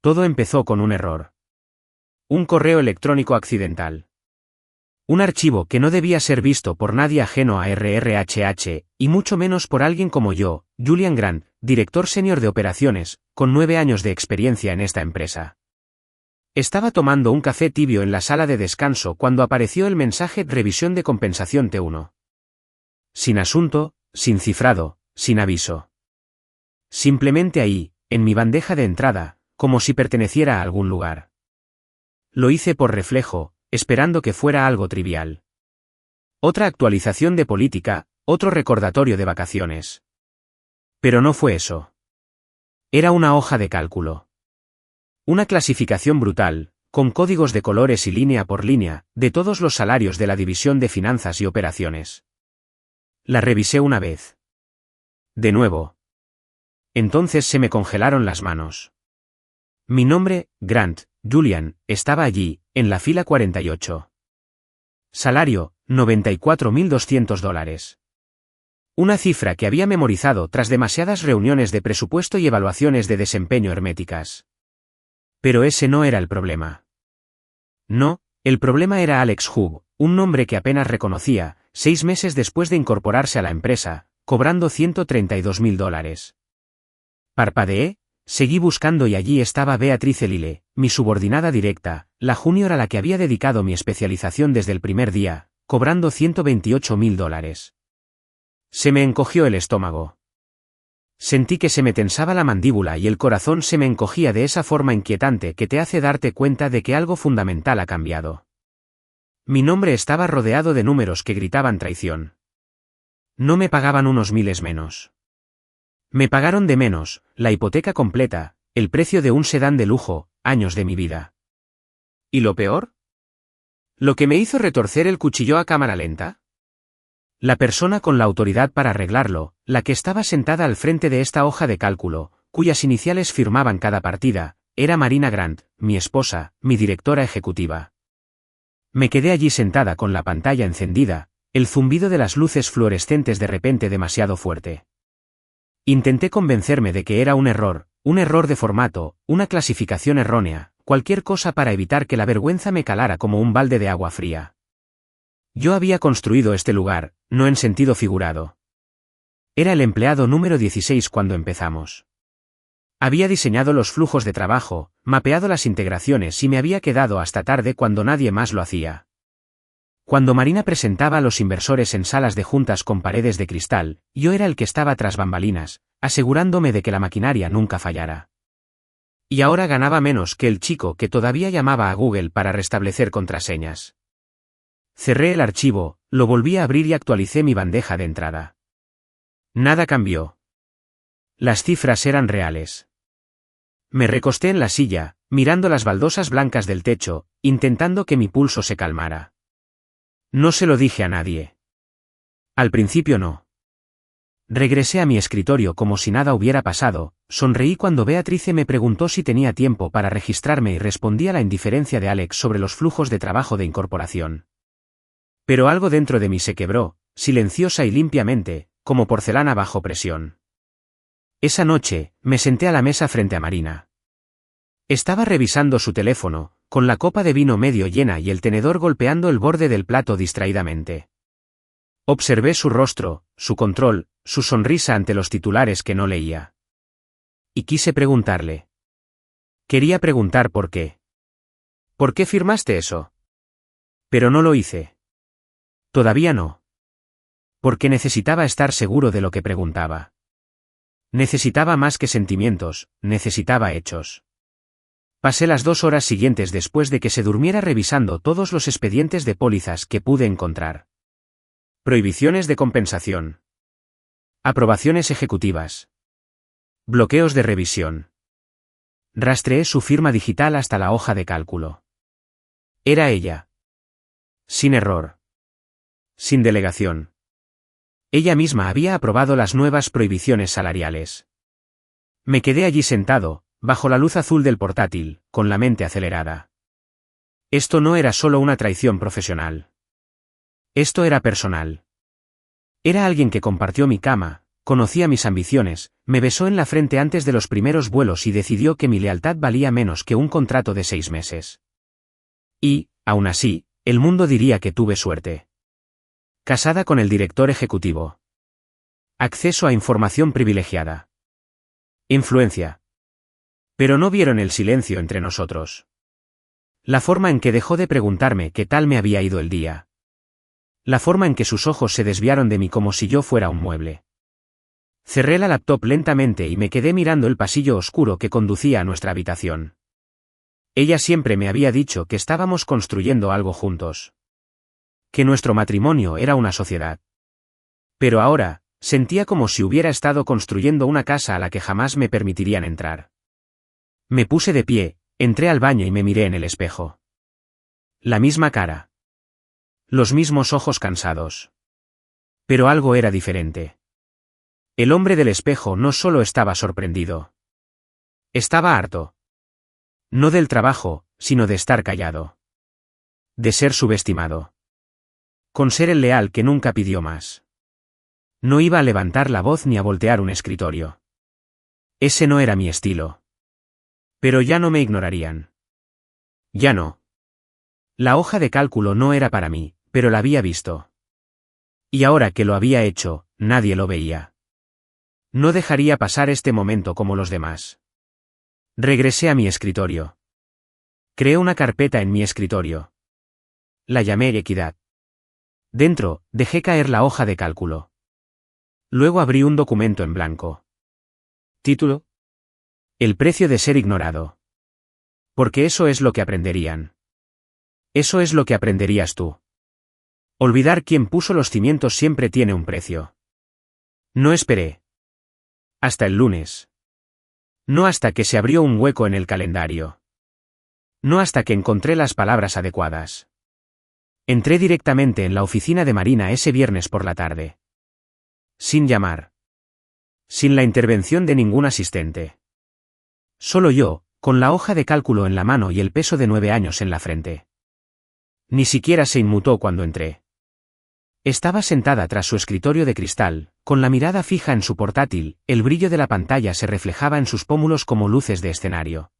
Todo empezó con un error. Un correo electrónico accidental. Un archivo que no debía ser visto por nadie ajeno a RRHH, y mucho menos por alguien como yo, Julian Grant, director senior de operaciones, con 9 años de experiencia en esta empresa. Estaba tomando un café tibio en la sala de descanso cuando apareció el mensaje Revisión de compensación T1. Sin asunto, sin cifrado, sin aviso. Simplemente ahí, en mi bandeja de entrada, como si perteneciera a algún lugar. Lo hice por reflejo, esperando que fuera algo trivial. Otra actualización de política, otro recordatorio de vacaciones. Pero no fue eso. Era una hoja de cálculo. Una clasificación brutal, con códigos de colores y línea por línea, de todos los salarios de la división de finanzas y operaciones. La revisé una vez. De nuevo. Entonces se me congelaron las manos. Mi nombre, Grant, Julian, estaba allí, en la fila 48. Salario, $94.200. Una cifra que había memorizado tras demasiadas reuniones de presupuesto y evaluaciones de desempeño herméticas. Pero ese no era el problema. No, el problema era Alex Hugh, un nombre que apenas reconocía, 6 meses después de incorporarse a la empresa, cobrando $132.000. Parpadeé, seguí buscando y allí estaba Beatrice Lille, mi subordinada directa, la junior a la que había dedicado mi especialización desde el primer día, cobrando $128.000. Se me encogió el estómago. Sentí que se me tensaba la mandíbula y el corazón se me encogía de esa forma inquietante que te hace darte cuenta de que algo fundamental ha cambiado. Mi nombre estaba rodeado de números que gritaban traición. No me pagaban unos miles menos. Me pagaron de menos, la hipoteca completa, el precio de un sedán de lujo, años de mi vida. ¿Y lo peor? ¿Lo que me hizo retorcer el cuchillo a cámara lenta? La persona con la autoridad para arreglarlo, la que estaba sentada al frente de esta hoja de cálculo, cuyas iniciales firmaban cada partida, era Marina Grant, mi esposa, mi directora ejecutiva. Me quedé allí sentada con la pantalla encendida, el zumbido de las luces fluorescentes de repente demasiado fuerte. Intenté convencerme de que era un error de formato, una clasificación errónea, cualquier cosa para evitar que la vergüenza me calara como un balde de agua fría. Yo había construido este lugar, no en sentido figurado. Era el empleado número 16 cuando empezamos. Había diseñado los flujos de trabajo, mapeado las integraciones y me había quedado hasta tarde cuando nadie más lo hacía. Cuando Marina presentaba a los inversores en salas de juntas con paredes de cristal, yo era el que estaba tras bambalinas, asegurándome de que la maquinaria nunca fallara. Y ahora ganaba menos que el chico que todavía llamaba a Google para restablecer contraseñas. Cerré el archivo, lo volví a abrir y actualicé mi bandeja de entrada. Nada cambió. Las cifras eran reales. Me recosté en la silla, mirando las baldosas blancas del techo, intentando que mi pulso se calmara. No se lo dije a nadie. Al principio no. Regresé a mi escritorio como si nada hubiera pasado, sonreí cuando Beatrice me preguntó si tenía tiempo para registrarme y respondí a la indiferencia de Alex sobre los flujos de trabajo de incorporación. Pero algo dentro de mí se quebró, silenciosa y limpiamente, como porcelana bajo presión. Esa noche, me senté a la mesa frente a Marina. Estaba revisando su teléfono, con la copa de vino medio llena y el tenedor golpeando el borde del plato distraídamente. Observé su rostro, su control, su sonrisa ante los titulares que no leía. Y quise preguntarle. Quería preguntar por qué. ¿Por qué firmaste eso? Pero no lo hice. Todavía no. Porque necesitaba estar seguro de lo que preguntaba. Necesitaba más que sentimientos, necesitaba hechos. Pasé las 2 horas siguientes después de que se durmiera revisando todos los expedientes de pólizas que pude encontrar. Prohibiciones de compensación. Aprobaciones ejecutivas. Bloqueos de revisión. Rastreé su firma digital hasta la hoja de cálculo. Era ella. Sin error. Sin delegación. Ella misma había aprobado las nuevas prohibiciones salariales. Me quedé allí sentado, bajo la luz azul del portátil, con la mente acelerada. Esto no era solo una traición profesional. Esto era personal. Era alguien que compartió mi cama, conocía mis ambiciones, Me besó en la frente antes de los primeros vuelos y decidió que mi lealtad valía menos que un contrato de 6 meses. Y, aún así, el mundo diría que tuve suerte. Casada con el director ejecutivo. Acceso a información privilegiada. Influencia. Pero no vieron el silencio entre nosotros. La forma en que dejó de preguntarme qué tal me había ido el día. La forma en que sus ojos se desviaron de mí como si yo fuera un mueble. Cerré la laptop lentamente y me quedé mirando el pasillo oscuro que conducía a nuestra habitación. Ella siempre me había dicho que estábamos construyendo algo juntos. Que nuestro matrimonio era una sociedad. Pero ahora, sentía como si hubiera estado construyendo una casa a la que jamás me permitirían entrar. Me puse de pie, entré al baño y me miré en el espejo. La misma cara. Los mismos ojos cansados. Pero algo era diferente. El hombre del espejo no solo estaba sorprendido. Estaba harto. No del trabajo, sino de estar callado. De ser subestimado. Con ser el leal que nunca pidió más. No iba a levantar la voz ni a voltear un escritorio. Ese no era mi estilo. Pero ya no me ignorarían. Ya no. La hoja de cálculo no era para mí, pero la había visto. Y ahora que lo había hecho, nadie lo veía. No dejaría pasar este momento como los demás. Regresé a mi escritorio. Creé una carpeta en mi escritorio. La llamé Equidad. Dentro, dejé caer la hoja de cálculo. Luego abrí un documento en blanco. Título: El precio de ser ignorado. Porque eso es lo que aprenderían. Eso es lo que aprenderías tú. Olvidar quién puso los cimientos siempre tiene un precio. No esperé. Hasta el lunes. No hasta que se abrió un hueco en el calendario. No hasta que encontré las palabras adecuadas. Entré directamente en la oficina de Marina ese viernes por la tarde. Sin llamar. Sin la intervención de ningún asistente. Solo yo, con la hoja de cálculo en la mano y el peso de 9 años en la frente. Ni siquiera se inmutó cuando entré. Estaba sentada tras su escritorio de cristal, con la mirada fija en su portátil, el brillo de la pantalla se reflejaba en sus pómulos como luces de escenario.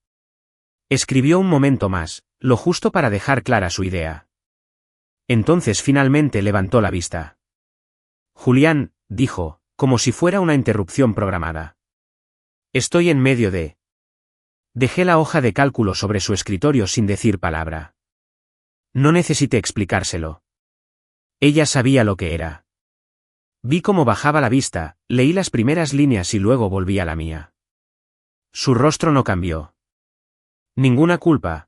Escribió un momento más, lo justo para dejar clara su idea. Entonces finalmente levantó la vista. Julián, dijo, como si fuera una interrupción programada. Estoy en medio de... Dejé la hoja de cálculo sobre su escritorio sin decir palabra. No necesité explicárselo. Ella sabía lo que era. Vi cómo bajaba la vista, leí las primeras líneas y luego volví a la mía. Su rostro no cambió. Ninguna culpa.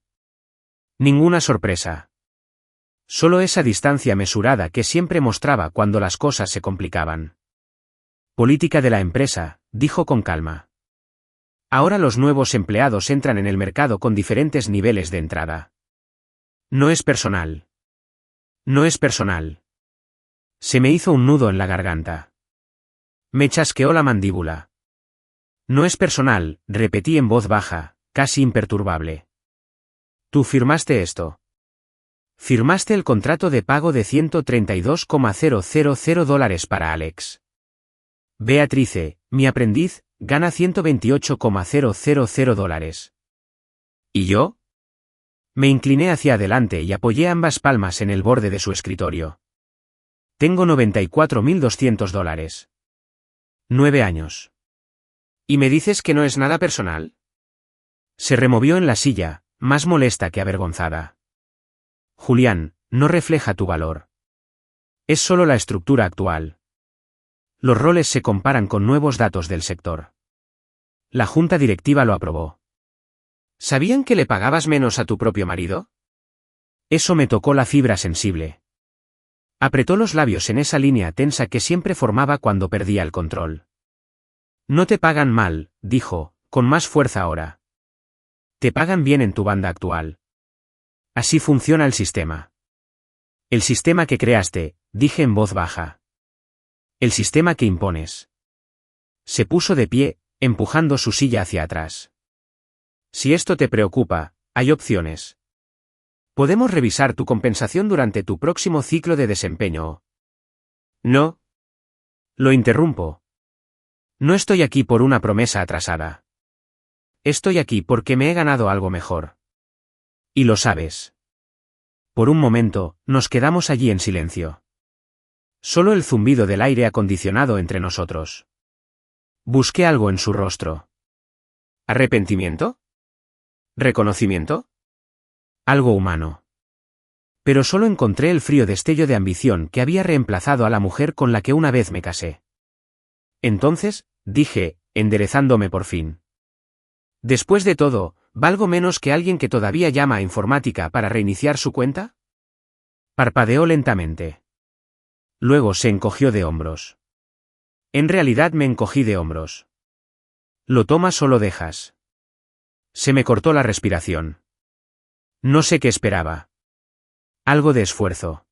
Ninguna sorpresa. Solo esa distancia mesurada que siempre mostraba cuando las cosas se complicaban. Política de la empresa, dijo con calma. Ahora los nuevos empleados entran en el mercado con diferentes niveles de entrada. No es personal. No es personal. Se me hizo un nudo en la garganta. Me chasqueó la mandíbula. No es personal, repetí en voz baja, casi imperturbable. Tú firmaste esto. Firmaste el contrato de pago de $132,000 para Alex. Beatrice, mi aprendiz, gana $128,000. ¿Y yo? Me incliné hacia adelante y apoyé ambas palmas en el borde de su escritorio. Tengo $94,200. 9 años. ¿Y me dices que no es nada personal? Se removió en la silla, más molesta que avergonzada. Julián, no refleja tu valor. Es solo la estructura actual. Los roles se comparan con nuevos datos del sector. La junta directiva lo aprobó. ¿Sabían que le pagabas menos a tu propio marido? Eso me tocó la fibra sensible. Apretó los labios en esa línea tensa que siempre formaba cuando perdía el control. No te pagan mal, dijo, con más fuerza ahora. Te pagan bien en tu banda actual. Así funciona el sistema. El sistema que creaste, dije en voz baja. El sistema que impones. Se puso de pie, empujando su silla hacia atrás. Si esto te preocupa, hay opciones. Podemos revisar tu compensación durante tu próximo ciclo de desempeño. No. Lo interrumpo. No estoy aquí por una promesa atrasada. Estoy aquí porque me he ganado algo mejor. Y lo sabes. Por un momento, nos quedamos allí en silencio. Solo el zumbido del aire acondicionado entre nosotros. Busqué algo en su rostro. ¿Arrepentimiento? ¿Reconocimiento? Algo humano. Pero solo encontré el frío destello de ambición que había reemplazado a la mujer con la que una vez me casé. Entonces, dije, enderezándome por fin. Después de todo, ¿valgo menos que alguien que todavía llama a informática para reiniciar su cuenta? Parpadeó lentamente. Luego se encogió de hombros. En realidad me encogí de hombros. ¿Lo tomas o lo dejas? Se me cortó la respiración. No sé qué esperaba. Algo de esfuerzo.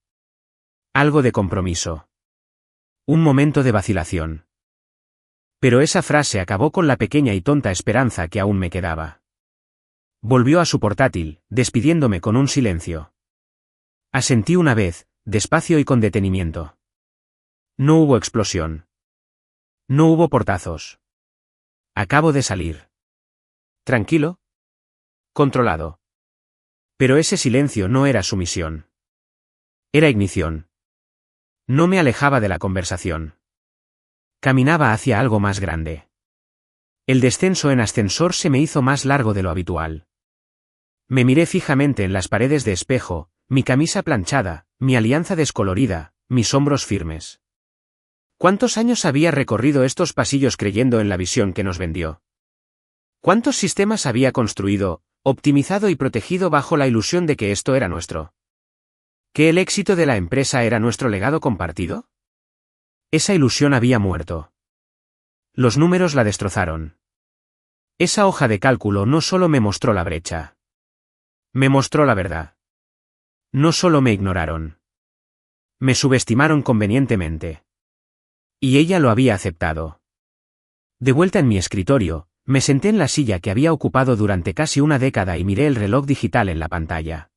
Algo de compromiso. Un momento de vacilación. Pero esa frase acabó con la pequeña y tonta esperanza que aún me quedaba. Volvió a su portátil, despidiéndome con un silencio. Asentí una vez, despacio y con detenimiento. No hubo explosión. No hubo portazos. Acabo de salir. ¿Tranquilo? Controlado. Pero ese silencio no era sumisión. Era ignición. No me alejaba de la conversación. Caminaba hacia algo más grande. El descenso en ascensor se me hizo más largo de lo habitual. Me miré fijamente en las paredes de espejo, mi camisa planchada, mi alianza descolorida, mis hombros firmes. ¿Cuántos años había recorrido estos pasillos creyendo en la visión que nos vendió? ¿Cuántos sistemas había construido, optimizado y protegido bajo la ilusión de que esto era nuestro? ¿Que el éxito de la empresa era nuestro legado compartido? Esa ilusión había muerto. Los números la destrozaron. Esa hoja de cálculo no solo me mostró la brecha. Me mostró la verdad. No solo me ignoraron. Me subestimaron convenientemente. Y ella lo había aceptado. De vuelta en mi escritorio, me senté en la silla que había ocupado durante casi una década y miré el reloj digital en la pantalla.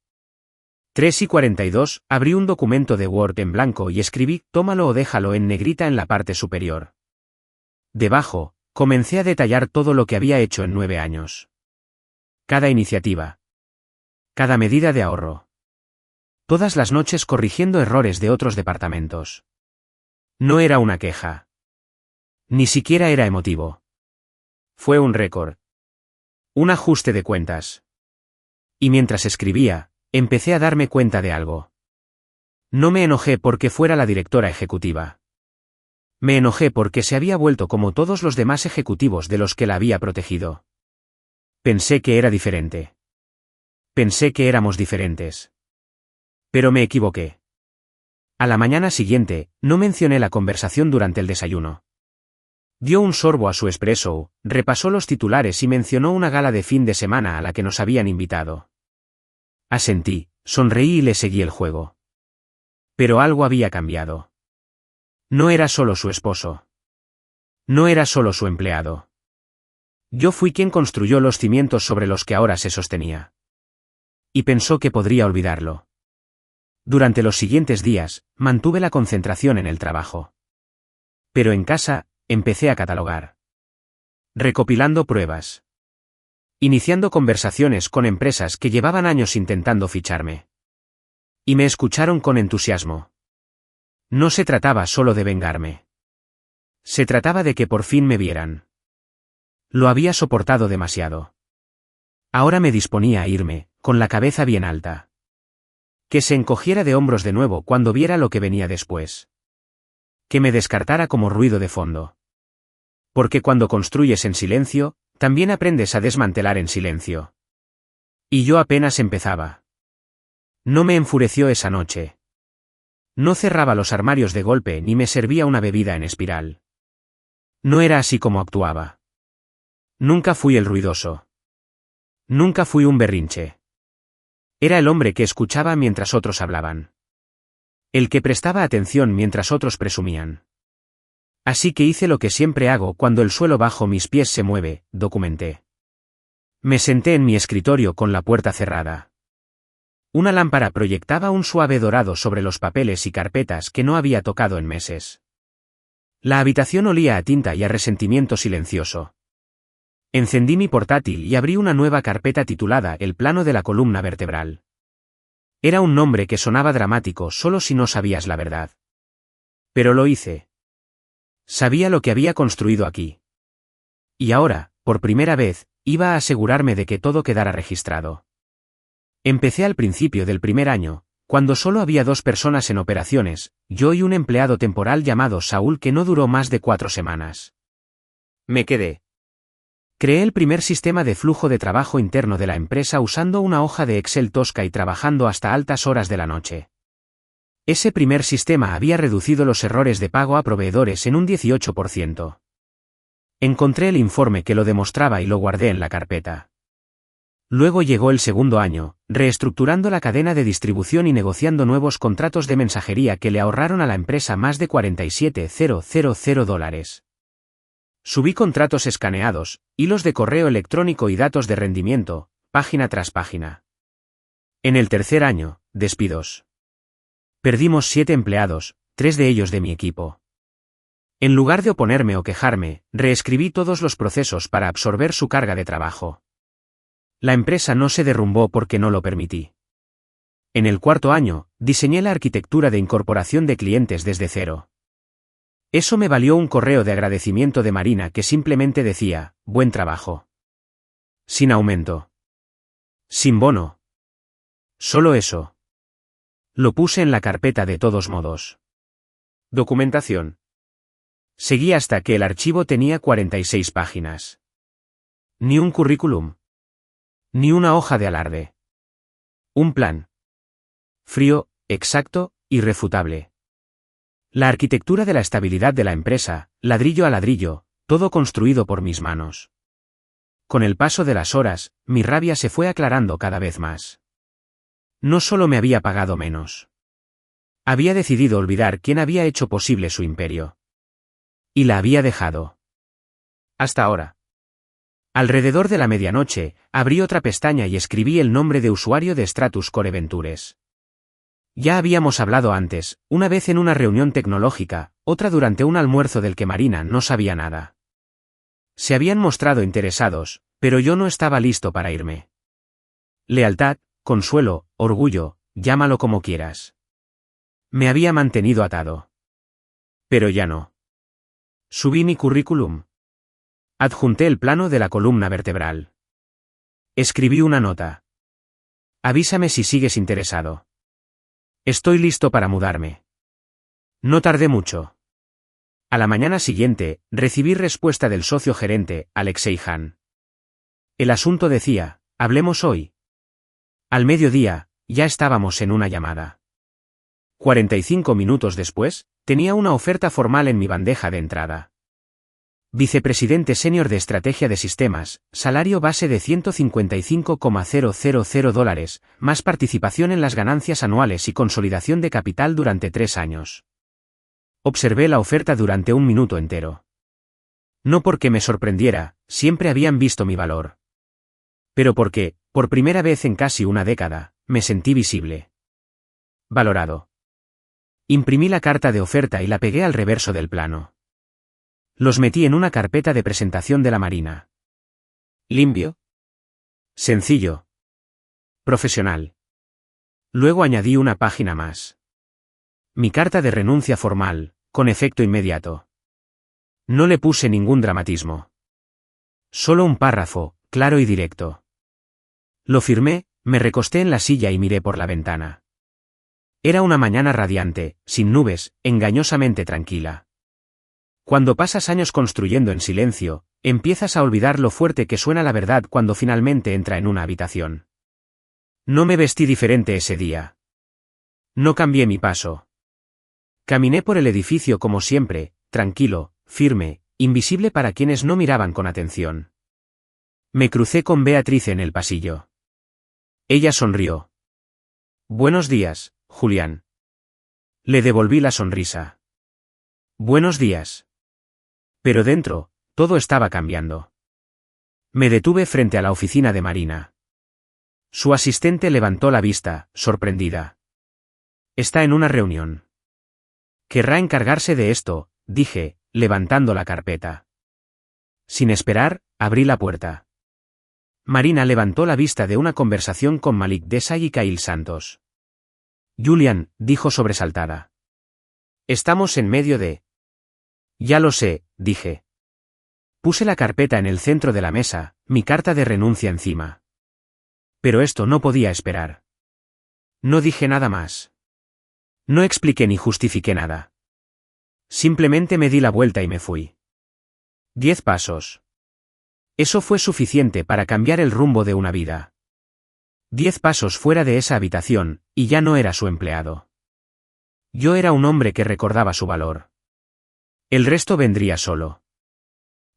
3:42, abrí un documento de Word en blanco y escribí, tómalo o déjalo en negrita en la parte superior. Debajo, comencé a detallar todo lo que había hecho en 9 años. Cada iniciativa. Cada medida de ahorro. Todas las noches corrigiendo errores de otros departamentos. No era una queja. Ni siquiera era emotivo. Fue un récord. Un ajuste de cuentas. Y mientras escribía, empecé a darme cuenta de algo. No me enojé porque fuera la directora ejecutiva. Me enojé porque se había vuelto como todos los demás ejecutivos de los que la había protegido. Pensé que era diferente. Pensé que éramos diferentes. Pero me equivoqué. A la mañana siguiente, no mencioné la conversación durante el desayuno. Dio un sorbo a su espresso, repasó los titulares y mencionó una gala de fin de semana a la que nos habían invitado. Asentí, sonreí y le seguí el juego. Pero algo había cambiado. No era solo su esposo. No era solo su empleado. Yo fui quien construyó los cimientos sobre los que ahora se sostenía. Y pensó que podría olvidarlo. Durante los siguientes días, mantuve la concentración en el trabajo. Pero en casa, empecé a catalogar. Recopilando pruebas. Iniciando conversaciones con empresas que llevaban años intentando ficharme. Y me escucharon con entusiasmo. No se trataba solo de vengarme. Se trataba de que por fin me vieran. Lo había soportado demasiado. Ahora me disponía a irme, con la cabeza bien alta. Que se encogiera de hombros de nuevo cuando viera lo que venía después. Que me descartara como ruido de fondo. Porque cuando construyes en silencio, también aprendes a desmantelar en silencio. Y yo apenas empezaba. No me enfureció esa noche. No cerraba los armarios de golpe ni me servía una bebida en espiral. No era así como actuaba. Nunca fui el ruidoso. Nunca fui un berrinche. Era el hombre que escuchaba mientras otros hablaban. El que prestaba atención mientras otros presumían. Así que hice lo que siempre hago cuando el suelo bajo mis pies se mueve, documenté. Me senté en mi escritorio con la puerta cerrada. Una lámpara proyectaba un suave dorado sobre los papeles y carpetas que no había tocado en meses. La habitación olía a tinta y a resentimiento silencioso. Encendí mi portátil y abrí una nueva carpeta titulada El plano de la columna vertebral. Era un nombre que sonaba dramático solo si no sabías la verdad. Pero lo hice. Sabía lo que había construido aquí. Y ahora, por primera vez, iba a asegurarme de que todo quedara registrado. Empecé al principio del primer año, cuando solo había 2 personas en operaciones, yo y un empleado temporal llamado Saúl que no duró más de 4 semanas. Me quedé. Creé el primer sistema de flujo de trabajo interno de la empresa usando una hoja de Excel tosca y trabajando hasta altas horas de la noche. Ese primer sistema había reducido los errores de pago a proveedores en un 18%. Encontré el informe que lo demostraba y lo guardé en la carpeta. Luego llegó el segundo año, reestructurando la cadena de distribución y negociando nuevos contratos de mensajería que le ahorraron a la empresa más de $47,000. Subí contratos escaneados, hilos de correo electrónico y datos de rendimiento, página tras página. En el tercer año, despidos. Perdimos 7 empleados, 3 de ellos de mi equipo. En lugar de oponerme o quejarme, reescribí todos los procesos para absorber su carga de trabajo. La empresa no se derrumbó porque no lo permití. En el cuarto año, diseñé la arquitectura de incorporación de clientes desde cero. Eso me valió un correo de agradecimiento de Marina que simplemente decía, buen trabajo. Sin aumento. Sin bono. Solo eso. Lo puse en la carpeta de todos modos. Documentación. Seguí hasta que el archivo tenía 46 páginas. Ni un currículum. Ni una hoja de alarde. Un plan. Frío, exacto, irrefutable. La arquitectura de la estabilidad de la empresa, ladrillo a ladrillo, todo construido por mis manos. Con el paso de las horas, mi rabia se fue aclarando cada vez más. No solo me había pagado menos. Había decidido olvidar quién había hecho posible su imperio. Y la había dejado. Hasta ahora. Alrededor de la medianoche, abrí otra pestaña y escribí el nombre de usuario de Stratus Core Ventures. Ya habíamos hablado antes, una vez en una reunión tecnológica, otra durante un almuerzo del que Marina no sabía nada. Se habían mostrado interesados, pero yo no estaba listo para irme. Lealtad, consuelo, orgullo, llámalo como quieras. Me había mantenido atado. Pero ya no. Subí mi currículum. Adjunté el plano de la columna vertebral. Escribí una nota. Avísame si sigues interesado. Estoy listo para mudarme. No tardé mucho. A la mañana siguiente, recibí respuesta del socio gerente, Alexei Han. El asunto decía, hablemos hoy. Al mediodía, ya estábamos en una llamada. 45 minutos después, tenía una oferta formal en mi bandeja de entrada. Vicepresidente senior de estrategia de sistemas, salario base de $155,000, más participación en las ganancias anuales y consolidación de capital durante 3 años. Observé la oferta durante un minuto entero. No porque me sorprendiera, siempre habían visto mi valor. Pero porque, por primera vez en casi una década, me sentí visible. Valorado. Imprimí la carta de oferta y la pegué al reverso del plano. Los metí en una carpeta de presentación de la Marina. Limpio. Sencillo. Profesional. Luego añadí una página más. Mi carta de renuncia formal, con efecto inmediato. No le puse ningún dramatismo. Solo un párrafo, claro y directo. Lo firmé, me recosté en la silla y miré por la ventana. Era una mañana radiante, sin nubes, engañosamente tranquila. Cuando pasas años construyendo en silencio, empiezas a olvidar lo fuerte que suena la verdad cuando finalmente entra en una habitación. No me vestí diferente ese día. No cambié mi paso. Caminé por el edificio como siempre, tranquilo, firme, invisible para quienes no miraban con atención. Me crucé con Beatriz en el pasillo. Ella sonrió. Buenos días, Julián. Le devolví la sonrisa. Buenos días. Pero dentro, todo estaba cambiando. Me detuve frente a la oficina de Marina. Su asistente levantó la vista, sorprendida. Está en una reunión. Querrá encargarse de esto, dije, levantando la carpeta. Sin esperar, abrí la puerta. Marina levantó la vista de una conversación con Malik Desai y Kyle Santos. Julian, dijo sobresaltada. Estamos en medio de... Ya lo sé, dije. Puse la carpeta en el centro de la mesa, mi carta de renuncia encima. Pero esto no podía esperar. No dije nada más. No expliqué ni justifiqué nada. Simplemente me di la vuelta y me fui. 10 pasos. Eso fue suficiente para cambiar el rumbo de una vida. 10 pasos fuera de esa habitación, y ya no era su empleado. Yo era un hombre que recordaba su valor. El resto vendría solo.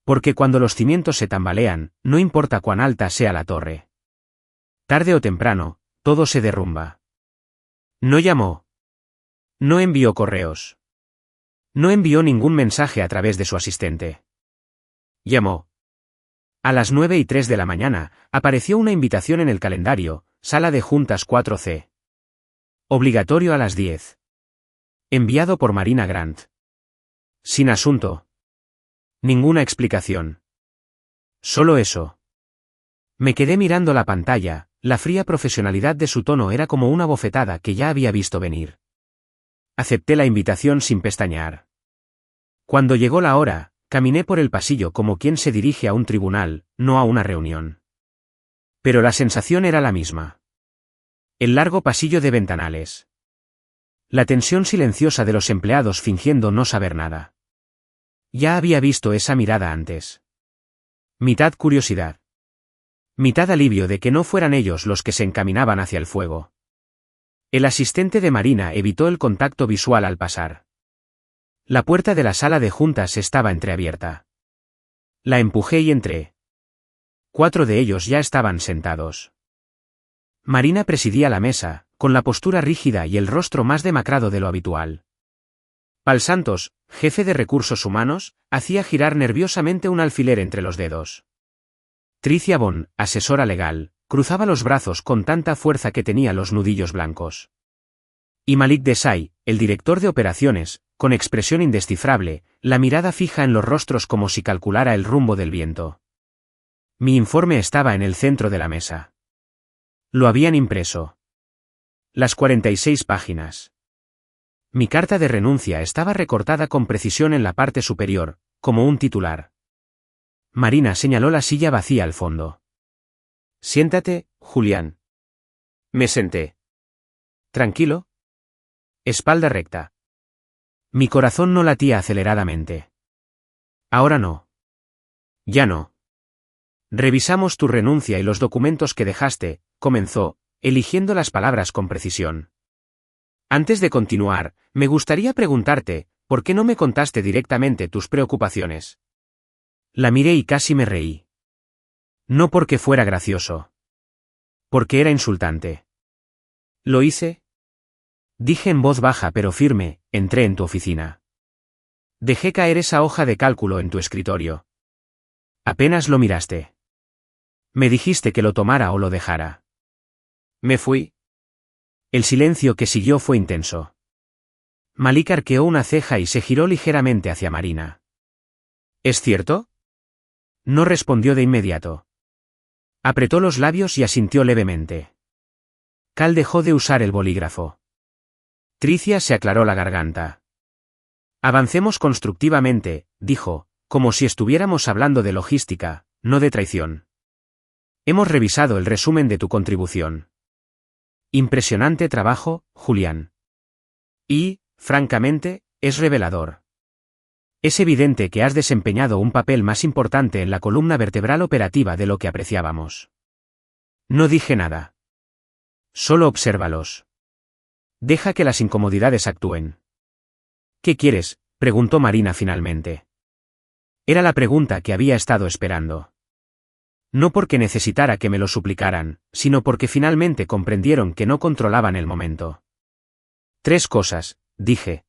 Porque cuando los cimientos se tambalean, no importa cuán alta sea la torre. Tarde o temprano, todo se derrumba. No llamó. No envió correos. No envió ningún mensaje a través de su asistente. Llamó. A las 9:03 de la mañana, apareció una invitación en el calendario, sala de juntas 4C. Obligatorio a las 10. Enviado por Marina Grant. Sin asunto. Ninguna explicación. Solo eso. Me quedé mirando la pantalla, la fría profesionalidad de su tono era como una bofetada que ya había visto venir. Acepté la invitación sin pestañear. Cuando llegó la hora, caminé por el pasillo como quien se dirige a un tribunal, no a una reunión. Pero la sensación era la misma. El largo pasillo de ventanales. La tensión silenciosa de los empleados fingiendo no saber nada. Ya había visto esa mirada antes. Mitad curiosidad. Mitad alivio de que no fueran ellos los que se encaminaban hacia el fuego. El asistente de Marina evitó el contacto visual al pasar. La puerta de la sala de juntas estaba entreabierta. La empujé y entré. 4 de ellos ya estaban sentados. Marina presidía la mesa, con la postura rígida y el rostro más demacrado de lo habitual. Pal Santos, jefe de recursos humanos, hacía girar nerviosamente un alfiler entre los dedos. Tricia Bond, asesora legal, cruzaba los brazos con tanta fuerza que tenía los nudillos blancos. Y Malik Desai, el director de operaciones, con expresión indescifrable, la mirada fija en los rostros como si calculara el rumbo del viento. Mi informe estaba en el centro de la mesa. Lo habían impreso. Las 46 páginas. Mi carta de renuncia estaba recortada con precisión en la parte superior, como un titular. Marina señaló la silla vacía al fondo. Siéntate, Julián. Me senté. ¿Tranquilo? Espalda recta. Mi corazón no latía aceleradamente. Ahora no. Ya no. Revisamos tu renuncia y los documentos que dejaste, comenzó, eligiendo las palabras con precisión. Antes de continuar, me gustaría preguntarte, ¿por qué no me contaste directamente tus preocupaciones? La miré y casi me reí. No porque fuera gracioso. Porque era insultante. ¿Lo hice? Dije en voz baja pero firme, entré en tu oficina. Dejé caer esa hoja de cálculo en tu escritorio. Apenas lo miraste. Me dijiste que lo tomara o lo dejara. Me fui. El silencio que siguió fue intenso. Malik arqueó una ceja y se giró ligeramente hacia Marina. ¿Es cierto? No respondió de inmediato. Apretó los labios y asintió levemente. Cal dejó de usar el bolígrafo. Tricia se aclaró la garganta. Avancemos constructivamente, dijo, como si estuviéramos hablando de logística, no de traición. Hemos revisado el resumen de tu contribución. Impresionante trabajo, Julián. Y, francamente, es revelador. Es evidente que has desempeñado un papel más importante en la columna vertebral operativa de lo que apreciábamos. No dije nada. Solo obsérvalos. Deja que las incomodidades actúen. ¿Qué quieres?, preguntó Marina finalmente. Era la pregunta que había estado esperando. No porque necesitara que me lo suplicaran, sino porque finalmente comprendieron que no controlaban el momento. 3 cosas, dije.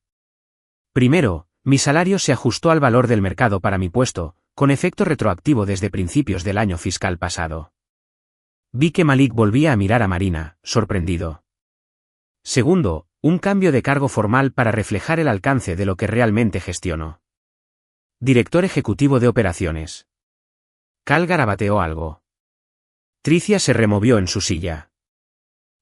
Primero, mi salario se ajustó al valor del mercado para mi puesto, con efecto retroactivo desde principios del año fiscal pasado. Vi que Malik volvía a mirar a Marina, sorprendido. Segundo, un cambio de cargo formal para reflejar el alcance de lo que realmente gestiono. Director ejecutivo de operaciones. Cal garabateó algo. Tricia se removió en su silla.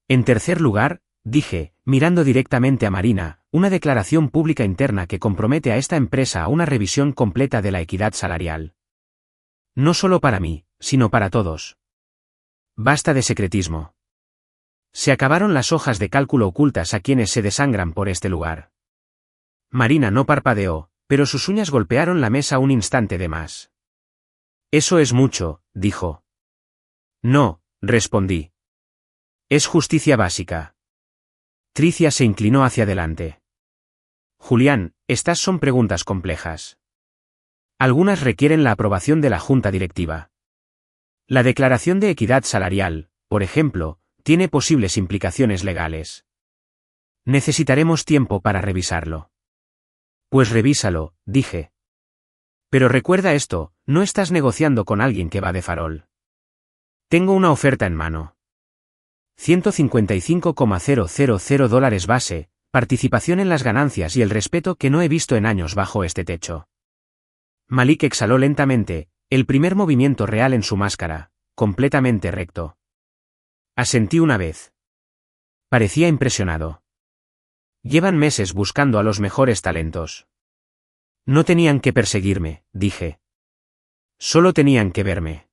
En tercer lugar, dije, mirando directamente a Marina, una declaración pública interna que compromete a esta empresa a una revisión completa de la equidad salarial. No solo para mí, sino para todos. Basta de secretismo. Se acabaron las hojas de cálculo ocultas a quienes se desangran por este lugar. Marina no parpadeó, pero sus uñas golpearon la mesa un instante de más. Eso es mucho, dijo. No, respondí. Es justicia básica. Tricia se inclinó hacia adelante. Julián, estas son preguntas complejas. Algunas requieren la aprobación de la Junta Directiva. La declaración de equidad salarial, por ejemplo, tiene posibles implicaciones legales. Necesitaremos tiempo para revisarlo. Pues revísalo, dije. Pero recuerda esto, no estás negociando con alguien que va de farol. Tengo una oferta en mano. $155,000 base, participación en las ganancias y el respeto que no he visto en años bajo este techo. Malik exhaló lentamente, el primer movimiento real en su máscara, completamente recto. Asentí una vez. Parecía impresionado. Llevan meses buscando a los mejores talentos. No tenían que perseguirme, dije. Solo tenían que verme.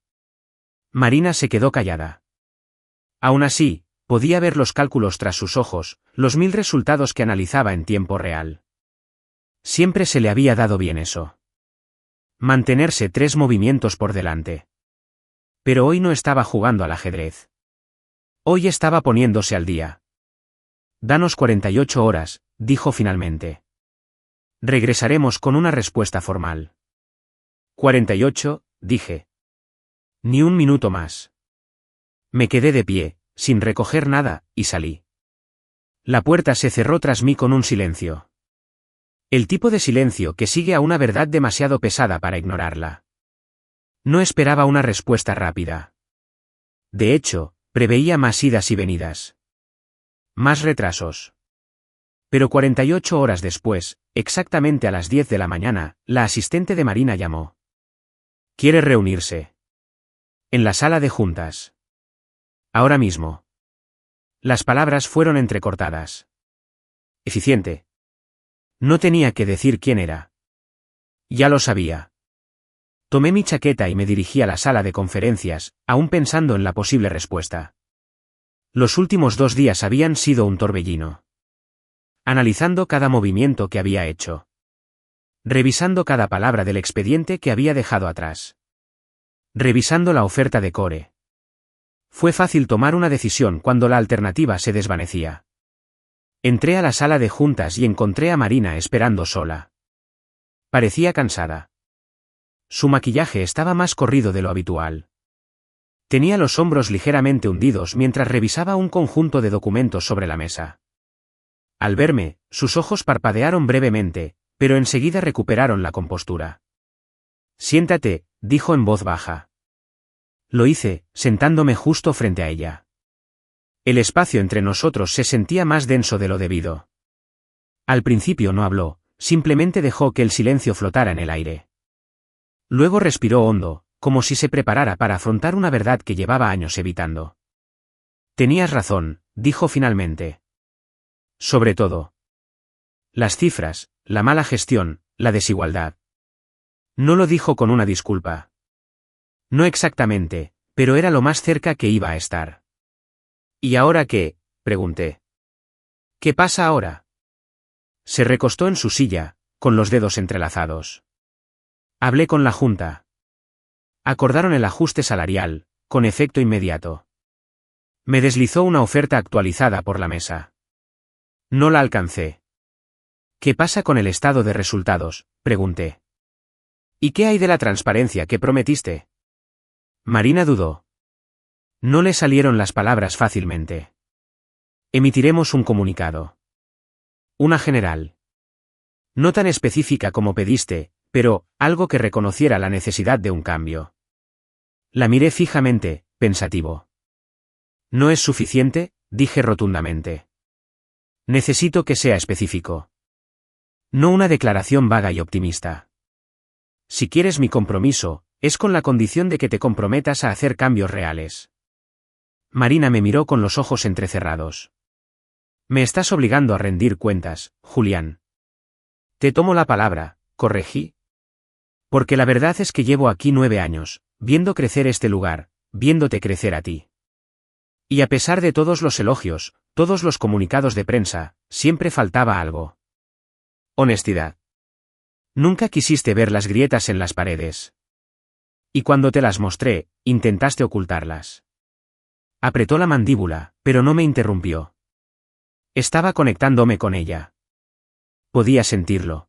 Marina se quedó callada. Aún así, podía ver los cálculos tras sus ojos, los 1000 resultados que analizaba en tiempo real. Siempre se le había dado bien eso. Mantenerse 3 movimientos por delante. Pero hoy no estaba jugando al ajedrez. Hoy estaba poniéndose al día. Danos 48 horas, dijo finalmente. Regresaremos con una respuesta formal. 48, dije. Ni un minuto más. Me quedé de pie, sin recoger nada, y salí. La puerta se cerró tras mí con un silencio. El tipo de silencio que sigue a una verdad demasiado pesada para ignorarla. No esperaba una respuesta rápida. De hecho, preveía más idas y venidas. Más retrasos. Pero 48 horas después, exactamente a las 10 de la mañana, la asistente de Marina llamó. ¿Quiere reunirse? En la sala de juntas. Ahora mismo. Las palabras fueron entrecortadas. Eficiente. No tenía que decir quién era. Ya lo sabía. Tomé mi chaqueta y me dirigí a la sala de conferencias, aún pensando en la posible respuesta. Los últimos 2 días habían sido un torbellino. Analizando cada movimiento que había hecho. Revisando cada palabra del expediente que había dejado atrás. Revisando la oferta de Core. Fue fácil tomar una decisión cuando la alternativa se desvanecía. Entré a la sala de juntas y encontré a Marina esperando sola. Parecía cansada. Su maquillaje estaba más corrido de lo habitual. Tenía los hombros ligeramente hundidos mientras revisaba un conjunto de documentos sobre la mesa. Al verme, sus ojos parpadearon brevemente, pero enseguida recuperaron la compostura. Siéntate, dijo en voz baja. Lo hice, sentándome justo frente a ella. El espacio entre nosotros se sentía más denso de lo debido. Al principio no habló, simplemente dejó que el silencio flotara en el aire. Luego respiró hondo, como si se preparara para afrontar una verdad que llevaba años evitando. Tenías razón, dijo finalmente. Sobre todo. Las cifras, la mala gestión, la desigualdad. No lo dijo con una disculpa. No exactamente, pero era lo más cerca que iba a estar. ¿Y ahora qué?, pregunté. ¿Qué pasa ahora? Se recostó en su silla, con los dedos entrelazados. Hablé con la Junta. Acordaron el ajuste salarial, con efecto inmediato. Me deslizó una oferta actualizada por la mesa. No la alcancé. ¿Qué pasa con el estado de resultados?, pregunté. ¿Y qué hay de la transparencia que prometiste? Marina dudó. No le salieron las palabras fácilmente. Emitiremos un comunicado. Una general. No tan específica como pediste, pero algo que reconociera la necesidad de un cambio. La miré fijamente, pensativo. ¿No es suficiente?, dije rotundamente. Necesito que sea específico. No una declaración vaga y optimista. Si quieres mi compromiso, es con la condición de que te comprometas a hacer cambios reales. Marina me miró con los ojos entrecerrados. Me estás obligando a rendir cuentas, Julián. Te tomo la palabra, corregí. Porque la verdad es que llevo aquí 9 años, viendo crecer este lugar, viéndote crecer a ti. Y a pesar de todos los elogios, todos los comunicados de prensa, siempre faltaba algo. Honestidad. Nunca quisiste ver las grietas en las paredes. Y cuando te las mostré, intentaste ocultarlas. Apretó la mandíbula, pero no me interrumpió. Estaba conectándome con ella. Podía sentirlo.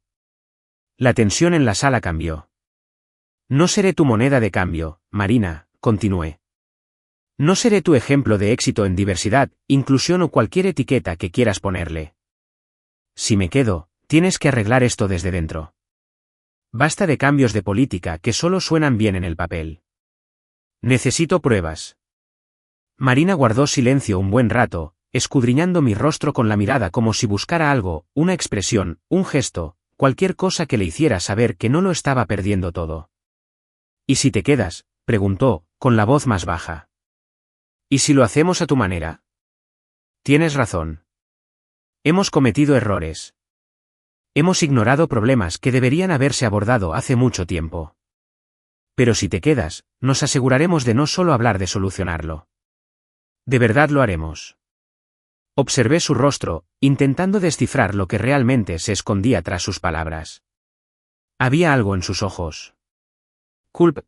La tensión en la sala cambió. No seré tu moneda de cambio, Marina, continué. No seré tu ejemplo de éxito en diversidad, inclusión o cualquier etiqueta que quieras ponerle. Si me quedo, tienes que arreglar esto desde dentro. Basta de cambios de política que solo suenan bien en el papel. Necesito pruebas. Marina guardó silencio un buen rato, escudriñando mi rostro con la mirada como si buscara algo, una expresión, un gesto, cualquier cosa que le hiciera saber que no lo estaba perdiendo todo. ¿Y si te quedas?, preguntó, con la voz más baja. ¿Y si lo hacemos a tu manera? Tienes razón. Hemos cometido errores. Hemos ignorado problemas que deberían haberse abordado hace mucho tiempo. Pero si te quedas, nos aseguraremos de no solo hablar de solucionarlo. De verdad lo haremos. Observé su rostro, intentando descifrar lo que realmente se escondía tras sus palabras. Había algo en sus ojos. Culpa.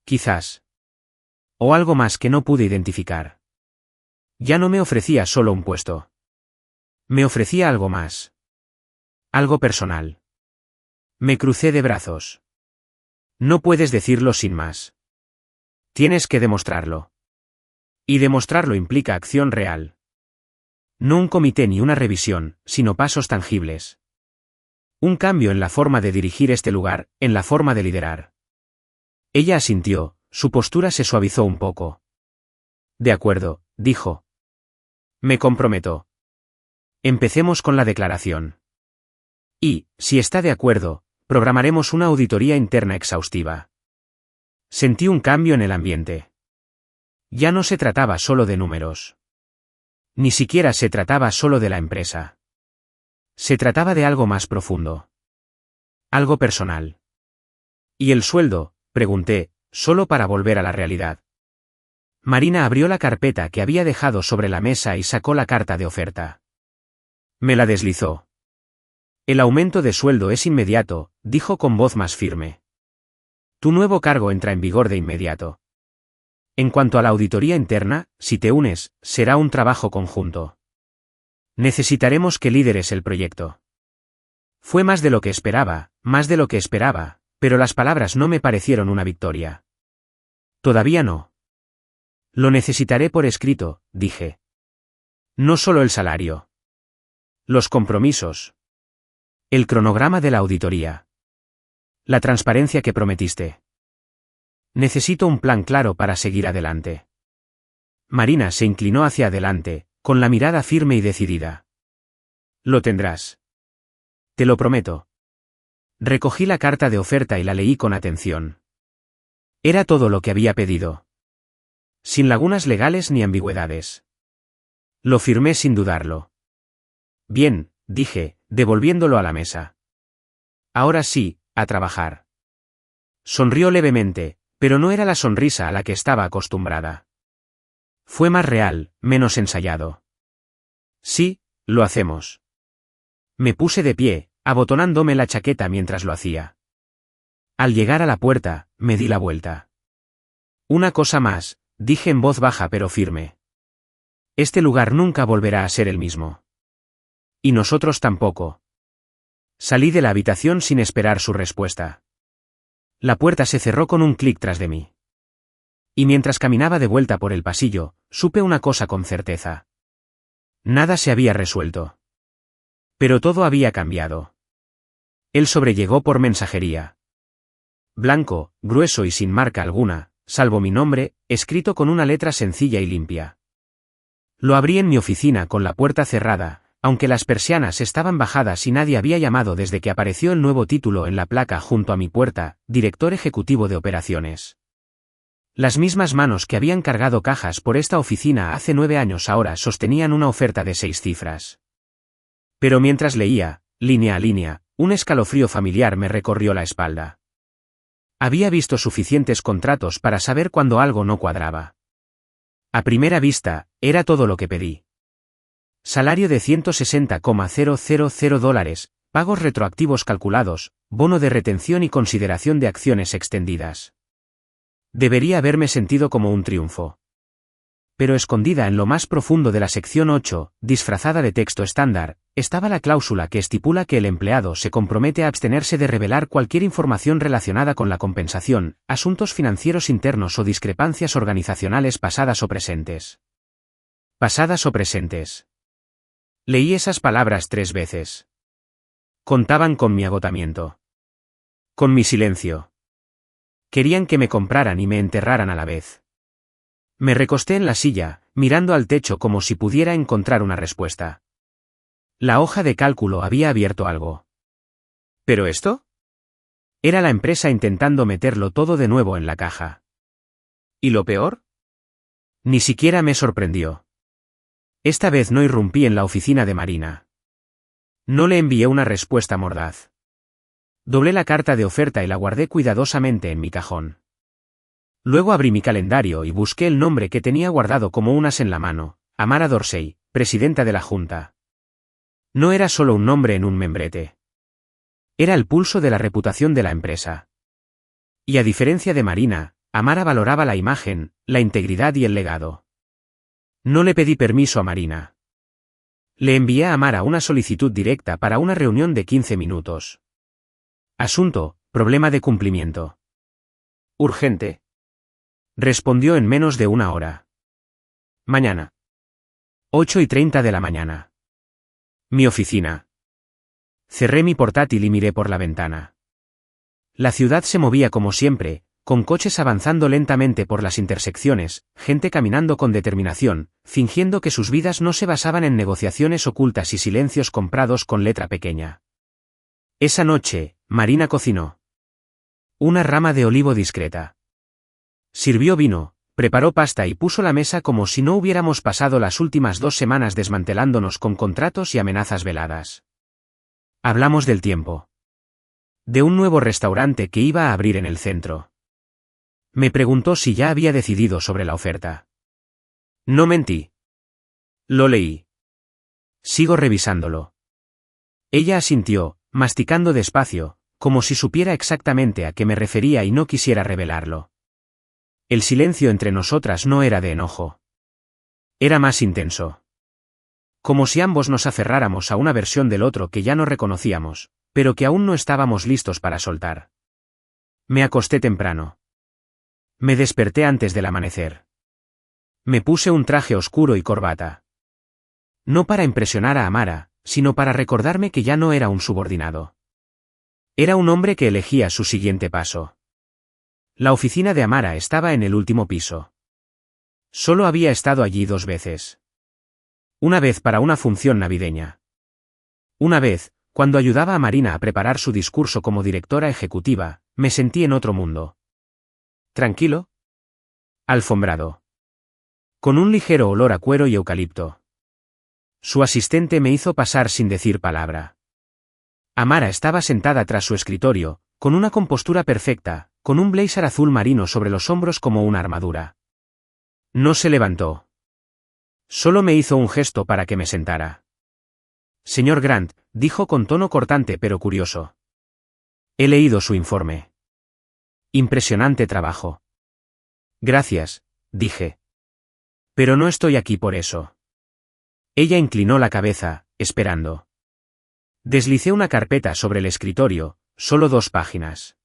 Quizás. O algo más que no pude identificar. Ya no me ofrecía solo un puesto. Me ofrecía algo más. Algo personal. Me crucé de brazos. No puedes decirlo sin más. Tienes que demostrarlo. Y demostrarlo implica acción real. No un comité ni una revisión, sino pasos tangibles. Un cambio en la forma de dirigir este lugar, en la forma de liderar. Ella asintió, su postura se suavizó un poco. De acuerdo, dijo. Me comprometo. Empecemos con la declaración. Y, si está de acuerdo, programaremos una auditoría interna exhaustiva. Sentí un cambio en el ambiente. Ya no se trataba solo de números. Ni siquiera se trataba solo de la empresa. Se trataba de algo más profundo. Algo personal. ¿Y el sueldo?, pregunté, solo para volver a la realidad. Marina abrió la carpeta que había dejado sobre la mesa y sacó la carta de oferta. Me la deslizó. El aumento de sueldo es inmediato, dijo con voz más firme. Tu nuevo cargo entra en vigor de inmediato. En cuanto a la auditoría interna, si te unes, será un trabajo conjunto. Necesitaremos que lideres el proyecto. Fue más de lo que esperaba, pero las palabras no me parecieron una victoria. Todavía no. Lo necesitaré por escrito, dije. No solo el salario. Los compromisos. El cronograma de la auditoría. La transparencia que prometiste. Necesito un plan claro para seguir adelante. Marina se inclinó hacia adelante, con la mirada firme y decidida. Lo tendrás. Te lo prometo. Recogí la carta de oferta y la leí con atención. Era todo lo que había pedido. Sin lagunas legales ni ambigüedades. Lo firmé sin dudarlo. Bien, dije, devolviéndolo a la mesa. Ahora sí, a trabajar. Sonrió levemente, pero no era la sonrisa a la que estaba acostumbrada. Fue más real, menos ensayado. Sí, lo hacemos. Me puse de pie, abotonándome la chaqueta mientras lo hacía. Al llegar a la puerta, me di la vuelta. Una cosa más, dije en voz baja pero firme. Este lugar nunca volverá a ser el mismo. Y nosotros tampoco. Salí de la habitación sin esperar su respuesta. La puerta se cerró con un clic tras de mí. Y mientras caminaba de vuelta por el pasillo, supe una cosa con certeza. Nada se había resuelto. Pero todo había cambiado. Él sobrellegó por mensajería. Blanco, grueso y sin marca alguna, salvo mi nombre, escrito con una letra sencilla y limpia. Lo abrí en mi oficina con la puerta cerrada, aunque las persianas estaban bajadas y nadie había llamado desde que apareció el nuevo título en la placa junto a mi puerta, director ejecutivo de operaciones. Las mismas manos que habían cargado cajas por esta oficina hace 9 años ahora sostenían una oferta de 6 cifras. Pero mientras leía, línea a línea, un escalofrío familiar me recorrió la espalda. Había visto suficientes contratos para saber cuando algo no cuadraba. A primera vista, era todo lo que pedí. Salario de $160,000, pagos retroactivos calculados, bono de retención y consideración de acciones extendidas. Debería haberme sentido como un triunfo. Pero escondida en lo más profundo de la sección 8, disfrazada de texto estándar, estaba la cláusula que estipula que el empleado se compromete a abstenerse de revelar cualquier información relacionada con la compensación, asuntos financieros internos o discrepancias organizacionales pasadas o presentes. Pasadas o presentes. Leí esas palabras 3 veces. Contaban con mi agotamiento. Con mi silencio. Querían que me compraran y me enterraran a la vez. Me recosté en la silla, mirando al techo como si pudiera encontrar una respuesta. La hoja de cálculo había abierto algo. ¿Pero esto? Era la empresa intentando meterlo todo de nuevo en la caja. ¿Y lo peor? Ni siquiera me sorprendió. Esta vez no irrumpí en la oficina de Marina. No le envié una respuesta mordaz. Doblé la carta de oferta y la guardé cuidadosamente en mi cajón. Luego abrí mi calendario y busqué el nombre que tenía guardado como un as en la mano, Amara Dorsey, presidenta de la Junta. No era solo un nombre en un membrete. Era el pulso de la reputación de la empresa. Y a diferencia de Marina, Amara valoraba la imagen, la integridad y el legado. No le pedí permiso a Marina. Le envié a Amara una solicitud directa para una reunión de 15 minutos. Asunto, problema de cumplimiento. Urgente. Respondió en menos de 1 hora. Mañana. 8:30 de la mañana. Mi oficina. Cerré mi portátil y miré por la ventana. La ciudad se movía como siempre, con coches avanzando lentamente por las intersecciones, gente caminando con determinación, fingiendo que sus vidas no se basaban en negociaciones ocultas y silencios comprados con letra pequeña. Esa noche, Marina cocinó. Una rama de olivo discreta. Sirvió vino, preparó pasta y puso la mesa como si no hubiéramos pasado las últimas 2 semanas desmantelándonos con contratos y amenazas veladas. Hablamos del tiempo. De un nuevo restaurante que iba a abrir en el centro. Me preguntó si ya había decidido sobre la oferta. No mentí. Lo leí. Sigo revisándolo. Ella asintió, masticando despacio, como si supiera exactamente a qué me refería y no quisiera revelarlo. El silencio entre nosotras no era de enojo. Era más intenso. Como si ambos nos aferráramos a una versión del otro que ya no reconocíamos, pero que aún no estábamos listos para soltar. Me acosté temprano. Me desperté antes del amanecer. Me puse un traje oscuro y corbata. No para impresionar a Amara, sino para recordarme que ya no era un subordinado. Era un hombre que elegía su siguiente paso. La oficina de Amara estaba en el último piso. Solo había estado allí 2 veces. Una vez para una función navideña. Una vez, cuando ayudaba a Marina a preparar su discurso como directora ejecutiva, me sentí en otro mundo. ¿Tranquilo? Alfombrado. Con un ligero olor a cuero y eucalipto. Su asistente me hizo pasar sin decir palabra. Amara estaba sentada tras su escritorio, con una compostura perfecta, con un blazer azul marino sobre los hombros como una armadura. No se levantó. Solo me hizo un gesto para que me sentara. Señor Grant, dijo con tono cortante pero curioso. He leído su informe. Impresionante trabajo. Gracias, dije. Pero no estoy aquí por eso. Ella inclinó la cabeza, esperando. Deslicé una carpeta sobre el escritorio, solo 2 páginas.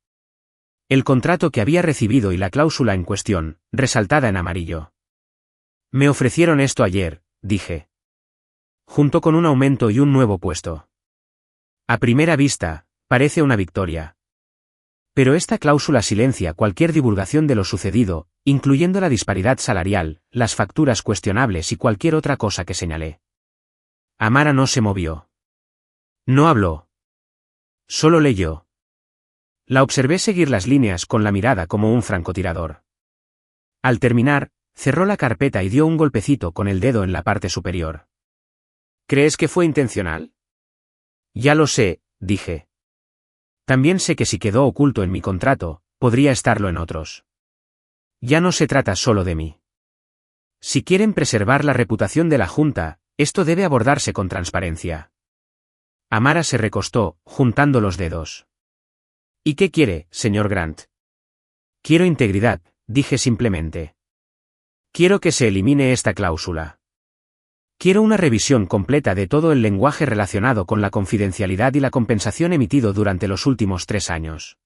El contrato que había recibido y la cláusula en cuestión, resaltada en amarillo. Me ofrecieron esto ayer, dije. Junto con un aumento y un nuevo puesto. A primera vista, parece una victoria. Pero esta cláusula silencia cualquier divulgación de lo sucedido, incluyendo la disparidad salarial, las facturas cuestionables y cualquier otra cosa que señalé. Amara no se movió. No habló. Solo leyó. La observé seguir las líneas con la mirada como un francotirador. Al terminar, cerró la carpeta y dio un golpecito con el dedo en la parte superior. ¿Crees que fue intencional? Ya lo sé, dije. También sé que si quedó oculto en mi contrato, podría estarlo en otros. Ya no se trata solo de mí. Si quieren preservar la reputación de la Junta, esto debe abordarse con transparencia. Amara se recostó, juntando los dedos. ¿Y qué quiere, señor Grant? Quiero integridad, dije simplemente. Quiero que se elimine esta cláusula. Quiero una revisión completa de todo el lenguaje relacionado con la confidencialidad y la compensación emitido durante los últimos 3 años.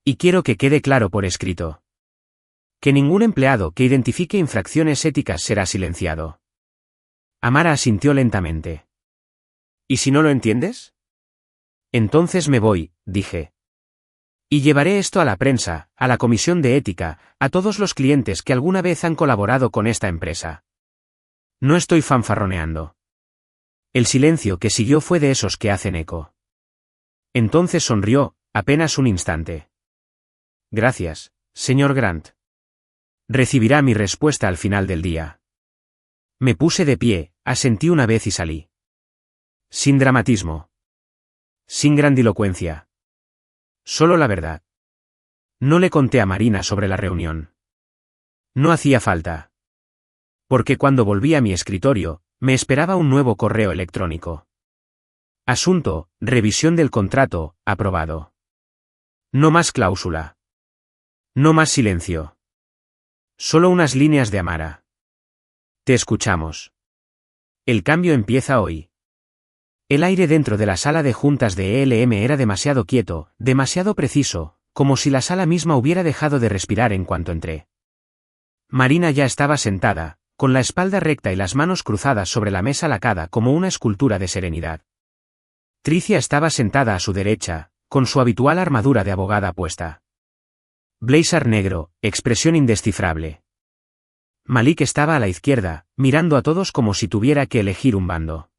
Y quiero que quede claro por escrito. Que ningún empleado que identifique infracciones éticas será silenciado. Amara asintió lentamente. ¿Y si no lo entiendes? Entonces me voy, dije. Y llevaré esto a la prensa, a la comisión de ética, a todos los clientes que alguna vez han colaborado con esta empresa. No estoy fanfarroneando. El silencio que siguió fue de esos que hacen eco. Entonces sonrió, apenas un instante. Gracias, señor Grant. Recibirá mi respuesta al final del día. Me puse de pie, asentí una vez y salí. Sin dramatismo. Sin grandilocuencia. Solo la verdad. No le conté a Marina sobre la reunión. No hacía falta. Porque cuando volví a mi escritorio, me esperaba un nuevo correo electrónico. Asunto, revisión del contrato, aprobado. No más cláusula. No más silencio. Solo unas líneas de Amara. Te escuchamos. El cambio empieza hoy. El aire dentro de la sala de juntas de ELM era demasiado quieto, demasiado preciso, como si la sala misma hubiera dejado de respirar en cuanto entré. Marina ya estaba sentada, con la espalda recta y las manos cruzadas sobre la mesa lacada como una escultura de serenidad. Tricia estaba sentada a su derecha, con su habitual armadura de abogada puesta. Blazer negro, expresión indescifrable. Malik estaba a la izquierda, mirando a todos como si tuviera que elegir un bando.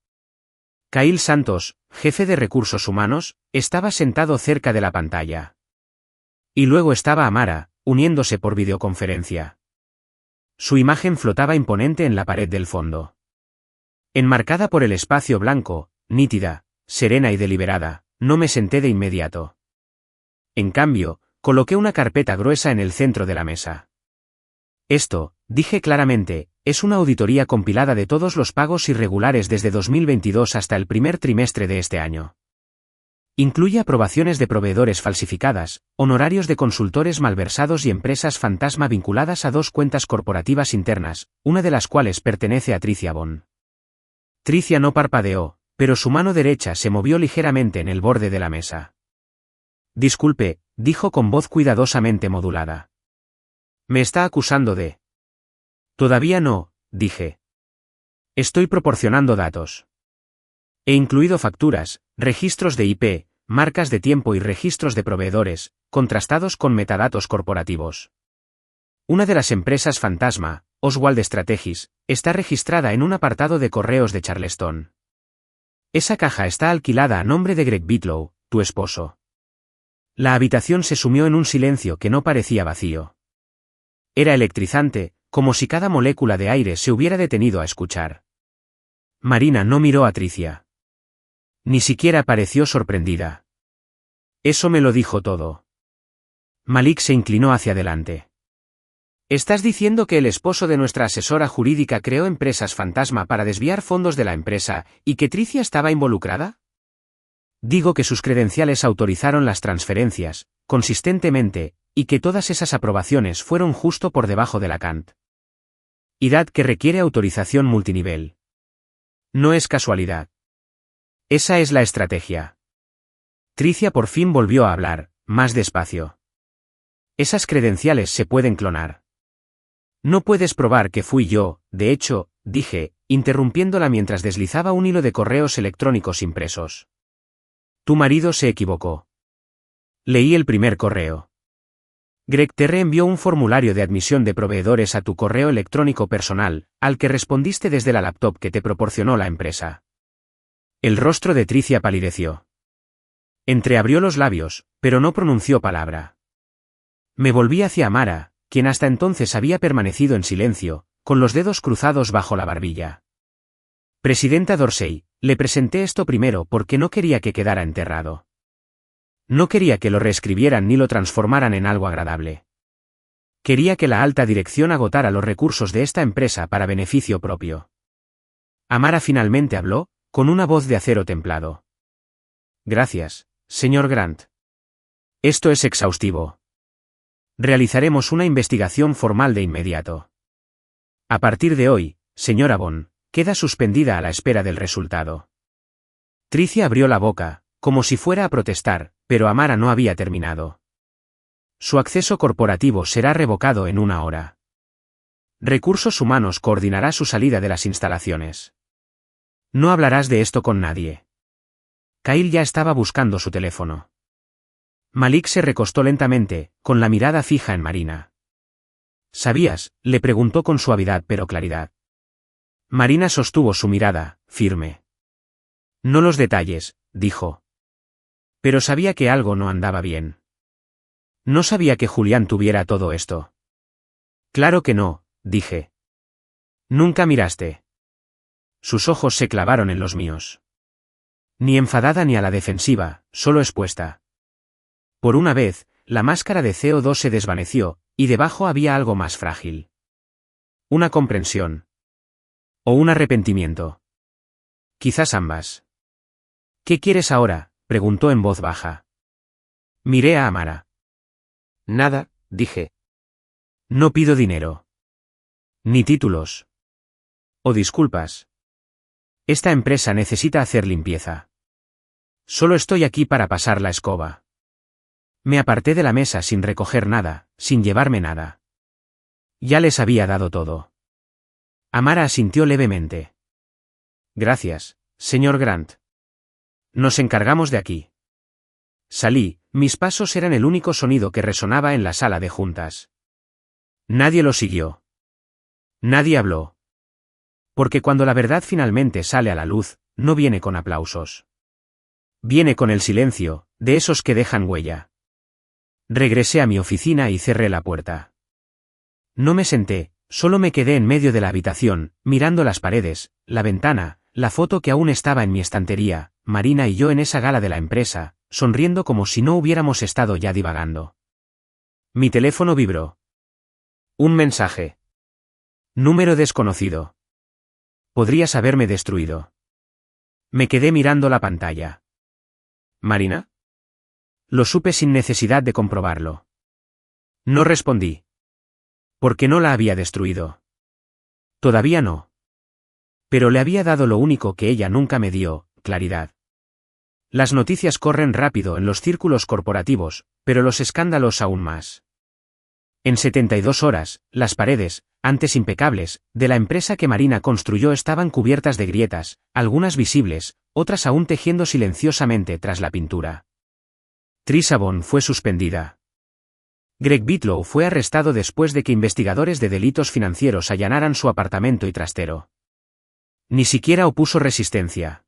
Kyle Santos, jefe de recursos humanos, estaba sentado cerca de la pantalla. Y luego estaba Amara, uniéndose por videoconferencia. Su imagen flotaba imponente en la pared del fondo. Enmarcada por el espacio blanco, nítida, serena y deliberada, no me senté de inmediato. En cambio, coloqué una carpeta gruesa en el centro de la mesa. Esto, dije claramente, es una auditoría compilada de todos los pagos irregulares desde 2022 hasta el primer trimestre de este año. Incluye aprobaciones de proveedores falsificadas, honorarios de consultores malversados y empresas fantasma vinculadas a 2 cuentas corporativas internas, una de las cuales pertenece a Tricia Bond. Tricia no parpadeó, pero su mano derecha se movió ligeramente en el borde de la mesa. Disculpe, dijo con voz cuidadosamente modulada. ¿Me está acusando de...? Todavía no, dije. Estoy proporcionando datos. He incluido facturas, registros de IP, marcas de tiempo y registros de proveedores, contrastados con metadatos corporativos. Una de las empresas fantasma, Oswald Strategies, está registrada en un apartado de correos de Charleston. Esa caja está alquilada a nombre de Greg Bitlow, tu esposo. La habitación se sumió en un silencio que no parecía vacío. Era electrizante, como si cada molécula de aire se hubiera detenido a escuchar. Marina no miró a Tricia. Ni siquiera pareció sorprendida. Eso me lo dijo todo. Malik se inclinó hacia adelante. ¿Estás diciendo que el esposo de nuestra asesora jurídica creó empresas fantasma para desviar fondos de la empresa, y que Tricia estaba involucrada? Digo que sus credenciales autorizaron las transferencias, consistentemente, y que todas esas aprobaciones fueron justo por debajo de la cantidad que requiere autorización multinivel. No es casualidad. Esa es la estrategia. Tricia por fin volvió a hablar, más despacio. Esas credenciales se pueden clonar. No puedes probar que fui yo, de hecho, dije, interrumpiéndola mientras deslizaba un hilo de correos electrónicos impresos. Tu marido se equivocó. Leí el primer correo. Greg te reenvió un formulario de admisión de proveedores a tu correo electrónico personal, al que respondiste desde la laptop que te proporcionó la empresa. El rostro de Tricia palideció. Entreabrió los labios, pero no pronunció palabra. Me volví hacia Amara, quien hasta entonces había permanecido en silencio, con los dedos cruzados bajo la barbilla. Presidenta Dorsey, le presenté esto primero porque no quería que quedara enterrado. No quería que lo reescribieran ni lo transformaran en algo agradable. Quería que la alta dirección agotara los recursos de esta empresa para beneficio propio. Amara finalmente habló, con una voz de acero templado. Gracias, señor Grant. Esto es exhaustivo. Realizaremos una investigación formal de inmediato. A partir de hoy, señora Bond, queda suspendida a la espera del resultado. Tricia abrió la boca, como si fuera a protestar, pero Amara no había terminado. Su acceso corporativo será revocado en 1 hora. Recursos Humanos coordinará su salida de las instalaciones. No hablarás de esto con nadie. Kyle ya estaba buscando su teléfono. Malik se recostó lentamente, con la mirada fija en Marina. ¿Sabías?, le preguntó con suavidad pero claridad. Marina sostuvo su mirada, firme. No los detalles, dijo. Pero sabía que algo no andaba bien. No sabía que Julián tuviera todo esto. Claro que no, dije. Nunca miraste. Sus ojos se clavaron en los míos. Ni enfadada ni a la defensiva, solo expuesta. Por una vez, la máscara de CO2 se desvaneció, y debajo había algo más frágil. Una comprensión. O un arrepentimiento. Quizás ambas. ¿Qué quieres ahora?, preguntó en voz baja. Miré a Amara. Nada, dije. No pido dinero. Ni títulos. O disculpas. Esta empresa necesita hacer limpieza. Solo estoy aquí para pasar la escoba. Me aparté de la mesa sin recoger nada, sin llevarme nada. Ya les había dado todo. Amara asintió levemente. Gracias, señor Grant. Nos encargamos de aquí. Salí, mis pasos eran el único sonido que resonaba en la sala de juntas. Nadie lo siguió. Nadie habló. Porque cuando la verdad finalmente sale a la luz, no viene con aplausos. Viene con el silencio, de esos que dejan huella. Regresé a mi oficina y cerré la puerta. No me senté, solo me quedé en medio de la habitación, mirando las paredes, la ventana, la foto que aún estaba en mi estantería, Marina y yo en esa gala de la empresa, sonriendo como si no hubiéramos estado ya divagando. Mi teléfono vibró. Un mensaje. Número desconocido. Podrías haberme destruido. Me quedé mirando la pantalla. ¿Marina? Lo supe sin necesidad de comprobarlo. No respondí. Porque no la había destruido. Todavía no. Pero le había dado lo único que ella nunca me dio, claridad. Las noticias corren rápido en los círculos corporativos, pero los escándalos aún más. En 72 horas, las paredes, antes impecables, de la empresa que Marina construyó estaban cubiertas de grietas, algunas visibles, otras aún tejiendo silenciosamente tras la pintura. Tricia Bond fue suspendida. Greg Bitlow fue arrestado después de que investigadores de delitos financieros allanaran su apartamento y trastero. Ni siquiera opuso resistencia.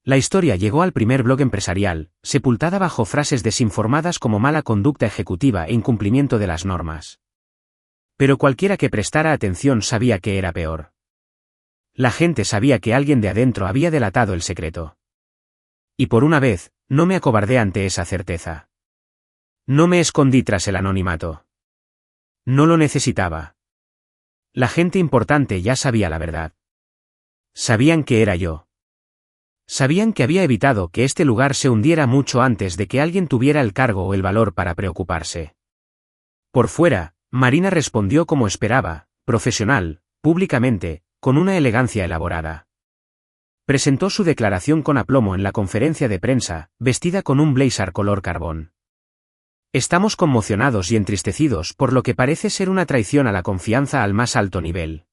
La historia llegó al primer blog empresarial, sepultada bajo frases desinformadas como mala conducta ejecutiva e incumplimiento de las normas. Pero cualquiera que prestara atención sabía que era peor. La gente sabía que alguien de adentro había delatado el secreto. Y por una vez, no me acobardé ante esa certeza. No me escondí tras el anonimato. No lo necesitaba. La gente importante ya sabía la verdad. Sabían que era yo. Sabían que había evitado que este lugar se hundiera mucho antes de que alguien tuviera el cargo o el valor para preocuparse. Por fuera, Marina respondió como esperaba, profesional, públicamente, con una elegancia elaborada. Presentó su declaración con aplomo en la conferencia de prensa, vestida con un blazer color carbón. Estamos conmocionados y entristecidos por lo que parece ser una traición a la confianza al más alto nivel.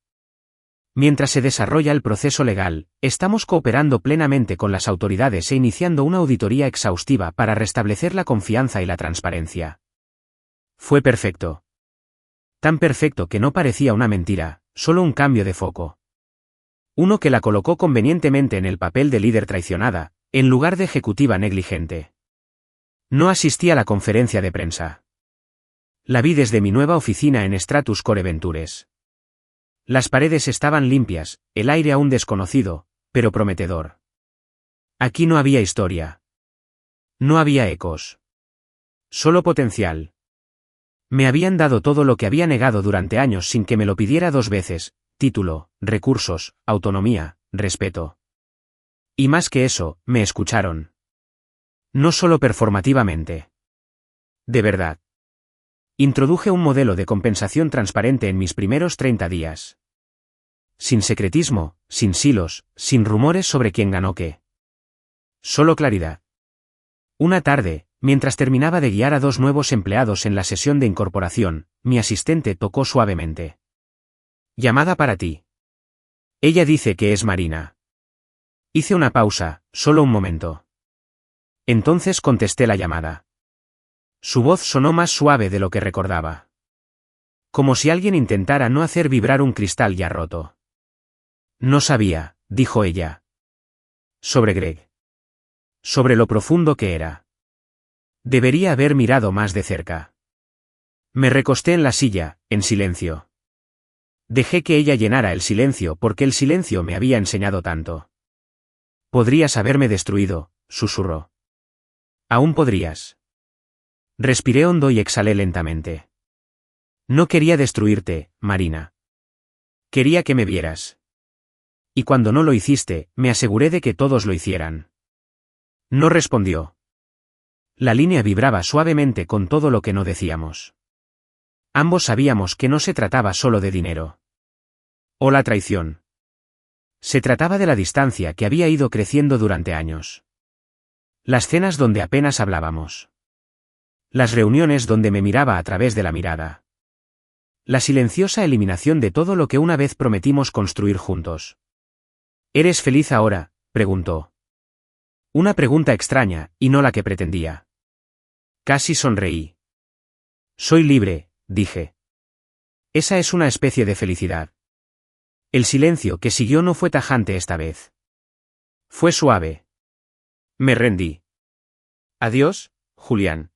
Mientras se desarrolla el proceso legal, estamos cooperando plenamente con las autoridades e iniciando una auditoría exhaustiva para restablecer la confianza y la transparencia. Fue perfecto. Tan perfecto que no parecía una mentira, solo un cambio de foco. Uno que la colocó convenientemente en el papel de líder traicionada, en lugar de ejecutiva negligente. No asistí a la conferencia de prensa. La vi desde mi nueva oficina en Stratus Core Ventures. Las paredes estaban limpias, el aire aún desconocido, pero prometedor. Aquí no había historia. No había ecos. Solo potencial. Me habían dado todo lo que había negado durante años sin que me lo pidiera 2 veces: título, recursos, autonomía, respeto. Y más que eso, me escucharon. No solo performativamente. De verdad. Introduje un modelo de compensación transparente en mis primeros 30 días. Sin secretismo, sin silos, sin rumores sobre quién ganó qué. Solo claridad. Una tarde, mientras terminaba de guiar a 2 nuevos empleados en la sesión de incorporación, mi asistente tocó suavemente. Llamada para ti. Ella dice que es Marina. Hice una pausa, solo un momento. Entonces contesté la llamada. Su voz sonó más suave de lo que recordaba. Como si alguien intentara no hacer vibrar un cristal ya roto. No sabía, dijo ella. Sobre Greg. Sobre lo profundo que era. Debería haber mirado más de cerca. Me recosté en la silla, en silencio. Dejé que ella llenara el silencio porque el silencio me había enseñado tanto. Podrías haberme destruido, susurró. Aún podrías. Respiré hondo y exhalé lentamente. No quería destruirte, Marina. Quería que me vieras. Y cuando no lo hiciste, me aseguré de que todos lo hicieran. No respondió. La línea vibraba suavemente con todo lo que no decíamos. Ambos sabíamos que no se trataba solo de dinero. O la traición. Se trataba de la distancia que había ido creciendo durante años. Las cenas donde apenas hablábamos. Las reuniones donde me miraba a través de la mirada. La silenciosa eliminación de todo lo que una vez prometimos construir juntos. ¿Eres feliz ahora?, preguntó. Una pregunta extraña, y no la que pretendía. Casi sonreí. Soy libre, dije. Esa es una especie de felicidad. El silencio que siguió no fue tajante esta vez. Fue suave. Me rendí. Adiós, Julián.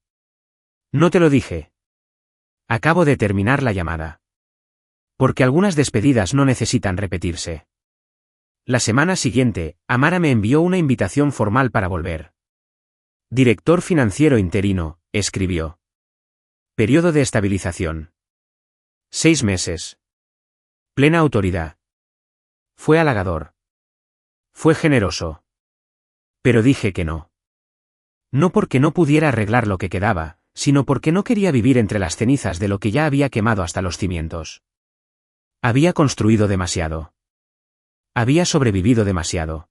No te lo dije. Acabo de terminar la llamada. Porque algunas despedidas no necesitan repetirse. La semana siguiente, Amara me envió una invitación formal para volver. Director financiero interino, escribió. Periodo de estabilización. 6 meses. Plena autoridad. Fue halagador. Fue generoso. Pero dije que no. No porque no pudiera arreglar lo que quedaba, sino porque no quería vivir entre las cenizas de lo que ya había quemado hasta los cimientos. Había construido demasiado. Había sobrevivido demasiado.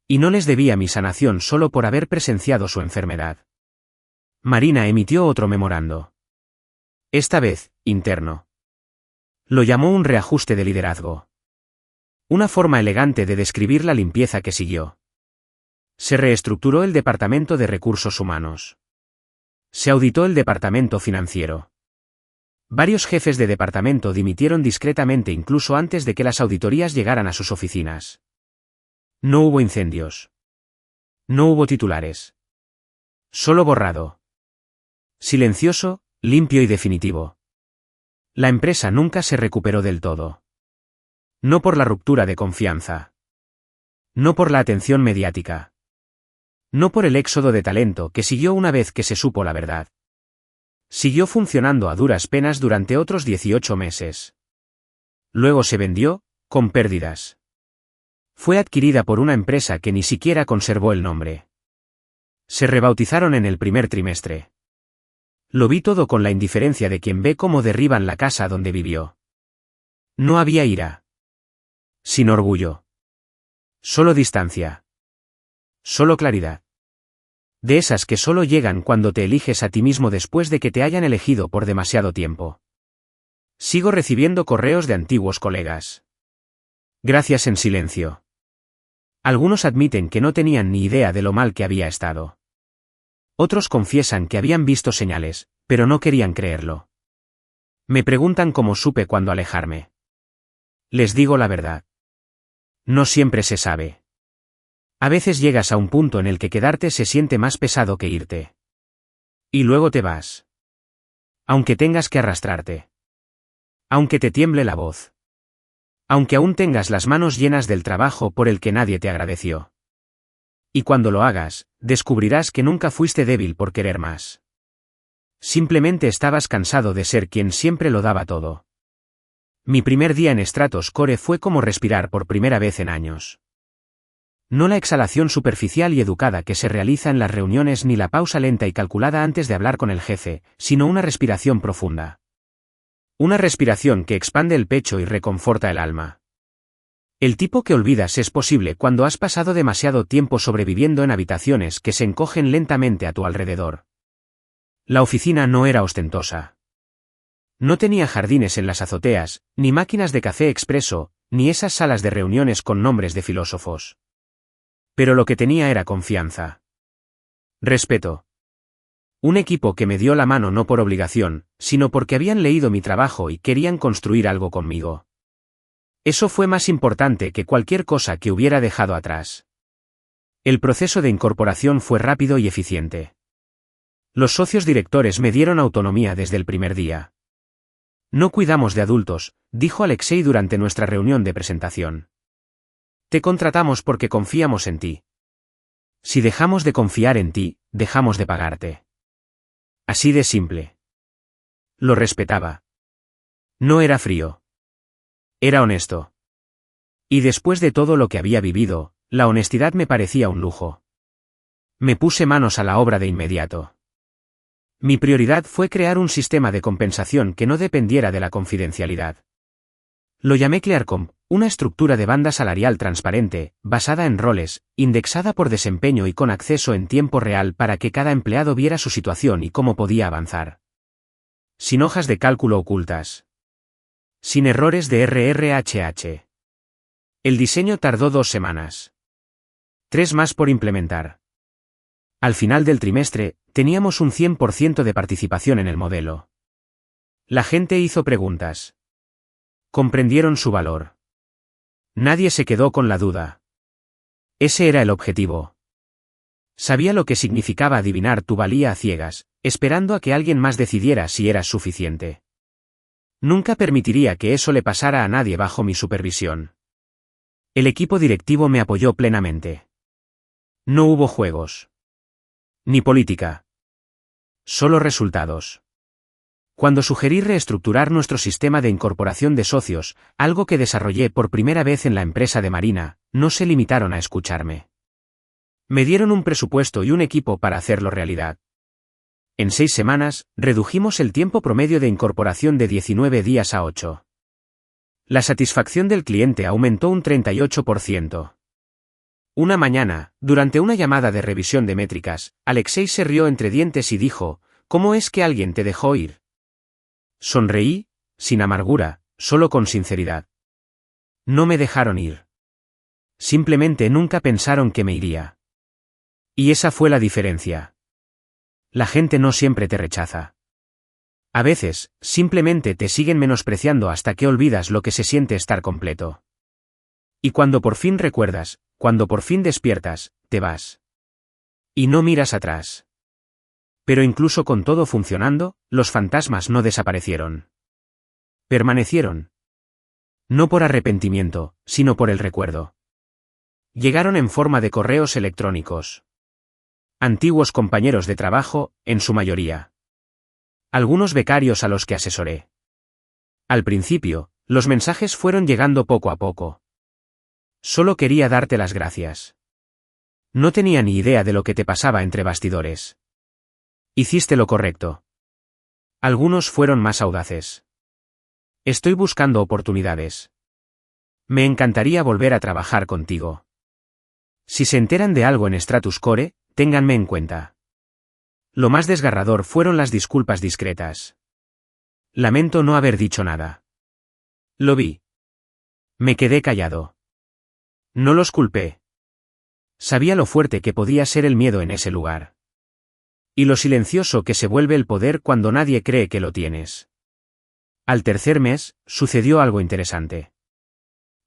Y no les debía mi sanación solo por haber presenciado su enfermedad. Marina emitió otro memorando. Esta vez, interno. Lo llamó un reajuste de liderazgo. Una forma elegante de describir la limpieza que siguió. Se reestructuró el departamento de recursos humanos. Se auditó el departamento financiero. Varios jefes de departamento dimitieron discretamente incluso antes de que las auditorías llegaran a sus oficinas. No hubo incendios. No hubo titulares. Solo borrado. Silencioso, limpio y definitivo. La empresa nunca se recuperó del todo. No por la ruptura de confianza. No por la atención mediática. No por el éxodo de talento que siguió una vez que se supo la verdad. Siguió funcionando a duras penas durante otros 18 meses. Luego se vendió, con pérdidas. Fue adquirida por una empresa que ni siquiera conservó el nombre. Se rebautizaron en el primer trimestre. Lo vi todo con la indiferencia de quien ve cómo derriban la casa donde vivió. No había ira. Sin orgullo. Solo distancia. Solo claridad. De esas que solo llegan cuando te eliges a ti mismo después de que te hayan elegido por demasiado tiempo. Sigo recibiendo correos de antiguos colegas. Gracias en silencio. Algunos admiten que no tenían ni idea de lo mal que había estado. Otros confiesan que habían visto señales, pero no querían creerlo. Me preguntan cómo supe cuándo alejarme. Les digo la verdad. No siempre se sabe. A veces llegas a un punto en el que quedarte se siente más pesado que irte. Y luego te vas. Aunque tengas que arrastrarte. Aunque te tiemble la voz. Aunque aún tengas las manos llenas del trabajo por el que nadie te agradeció. Y cuando lo hagas, descubrirás que nunca fuiste débil por querer más. Simplemente estabas cansado de ser quien siempre lo daba todo. Mi primer día en Stratos Core fue como respirar por primera vez en años. No la exhalación superficial y educada que se realiza en las reuniones ni la pausa lenta y calculada antes de hablar con el jefe, sino una respiración profunda. Una respiración que expande el pecho y reconforta el alma. El tipo que olvidas es posible cuando has pasado demasiado tiempo sobreviviendo en habitaciones que se encogen lentamente a tu alrededor. La oficina no era ostentosa. No tenía jardines en las azoteas, ni máquinas de café expreso, ni esas salas de reuniones con nombres de filósofos. Pero lo que tenía era confianza. Respeto. Un equipo que me dio la mano no por obligación, sino porque habían leído mi trabajo y querían construir algo conmigo. Eso fue más importante que cualquier cosa que hubiera dejado atrás. El proceso de incorporación fue rápido y eficiente. Los socios directores me dieron autonomía desde el primer día. No cuidamos de adultos, dijo Alexei durante nuestra reunión de presentación. Te contratamos porque confiamos en ti. Si dejamos de confiar en ti, dejamos de pagarte. Así de simple. Lo respetaba. No era frío. Era honesto. Y después de todo lo que había vivido, la honestidad me parecía un lujo. Me puse manos a la obra de inmediato. Mi prioridad fue crear un sistema de compensación que no dependiera de la confidencialidad. Lo llamé ClearComp, una estructura de banda salarial transparente, basada en roles, indexada por desempeño y con acceso en tiempo real para que cada empleado viera su situación y cómo podía avanzar. Sin hojas de cálculo ocultas. Sin errores de RRHH. El diseño tardó 2 semanas. 3 más por implementar. Al final del trimestre, teníamos un 100% de participación en el modelo. La gente hizo preguntas. Comprendieron su valor. Nadie se quedó con la duda. Ese era el objetivo. Sabía lo que significaba adivinar tu valía a ciegas, esperando a que alguien más decidiera si eras suficiente. Nunca permitiría que eso le pasara a nadie bajo mi supervisión. El equipo directivo me apoyó plenamente. No hubo juegos. Ni política. Solo resultados. Cuando sugerí reestructurar nuestro sistema de incorporación de socios, algo que desarrollé por primera vez en la empresa de Marina, no se limitaron a escucharme. Me dieron un presupuesto y un equipo para hacerlo realidad. En 6 semanas, redujimos el tiempo promedio de incorporación de 19 días a 8. La satisfacción del cliente aumentó un 38%. Una mañana, durante una llamada de revisión de métricas, Alexei se rió entre dientes y dijo, ¿cómo es que alguien te dejó ir? Sonreí, sin amargura, solo con sinceridad. No me dejaron ir. Simplemente nunca pensaron que me iría. Y esa fue la diferencia. La gente no siempre te rechaza. A veces, simplemente te siguen menospreciando hasta que olvidas lo que se siente estar completo. Y cuando por fin recuerdas, cuando por fin despiertas, te vas. Y no miras atrás. Pero incluso con todo funcionando, los fantasmas no desaparecieron. Permanecieron. No por arrepentimiento, sino por el recuerdo. Llegaron en forma de correos electrónicos. Antiguos compañeros de trabajo, en su mayoría. Algunos becarios a los que asesoré. Al principio, los mensajes fueron llegando poco a poco. Solo quería darte las gracias. No tenía ni idea de lo que te pasaba entre bastidores. Hiciste lo correcto. Algunos fueron más audaces. Estoy buscando oportunidades. Me encantaría volver a trabajar contigo. Si se enteran de algo en Stratos Core, ténganme en cuenta. Lo más desgarrador fueron las disculpas discretas. Lamento no haber dicho nada. Lo vi. Me quedé callado. No los culpé. Sabía lo fuerte que podía ser el miedo en ese lugar. Y lo silencioso que se vuelve el poder cuando nadie cree que lo tienes. Al tercer mes, sucedió algo interesante.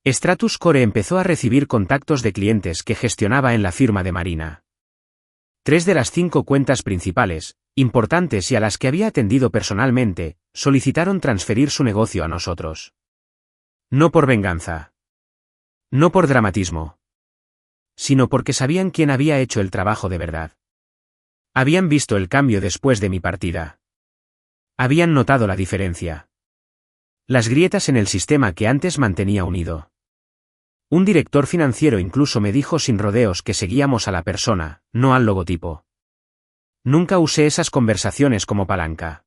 Stratus Core empezó a recibir contactos de clientes que gestionaba en la firma de Marina. 3 de las 5 cuentas principales, importantes y a las que había atendido personalmente, solicitaron transferir su negocio a nosotros. No por venganza. No por dramatismo. Sino porque sabían quién había hecho el trabajo de verdad. Habían visto el cambio después de mi partida. Habían notado la diferencia. Las grietas en el sistema que antes mantenía unido. Un director financiero incluso me dijo sin rodeos que seguíamos a la persona, no al logotipo. Nunca usé esas conversaciones como palanca.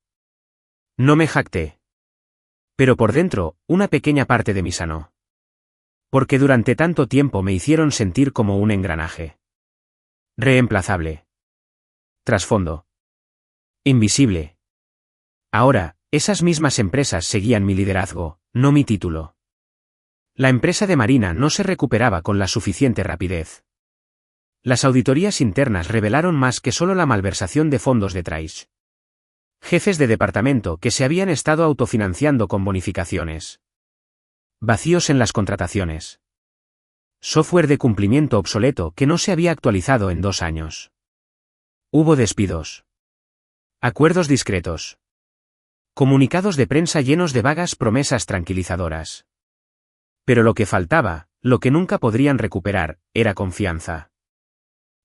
No me jacté. Pero por dentro, una pequeña parte de mí sanó. Porque durante tanto tiempo me hicieron sentir como un engranaje. Reemplazable. Trasfondo. Invisible. Ahora, esas mismas empresas seguían mi liderazgo, no mi título. La empresa de Marina no se recuperaba con la suficiente rapidez. Las auditorías internas revelaron más que solo la malversación de fondos de Traish. Jefes de departamento que se habían estado autofinanciando con bonificaciones. Vacíos en las contrataciones. Software de cumplimiento obsoleto que no se había actualizado en 2 años. Hubo despidos. Acuerdos discretos. Comunicados de prensa llenos de vagas promesas tranquilizadoras. Pero lo que faltaba, lo que nunca podrían recuperar, era confianza.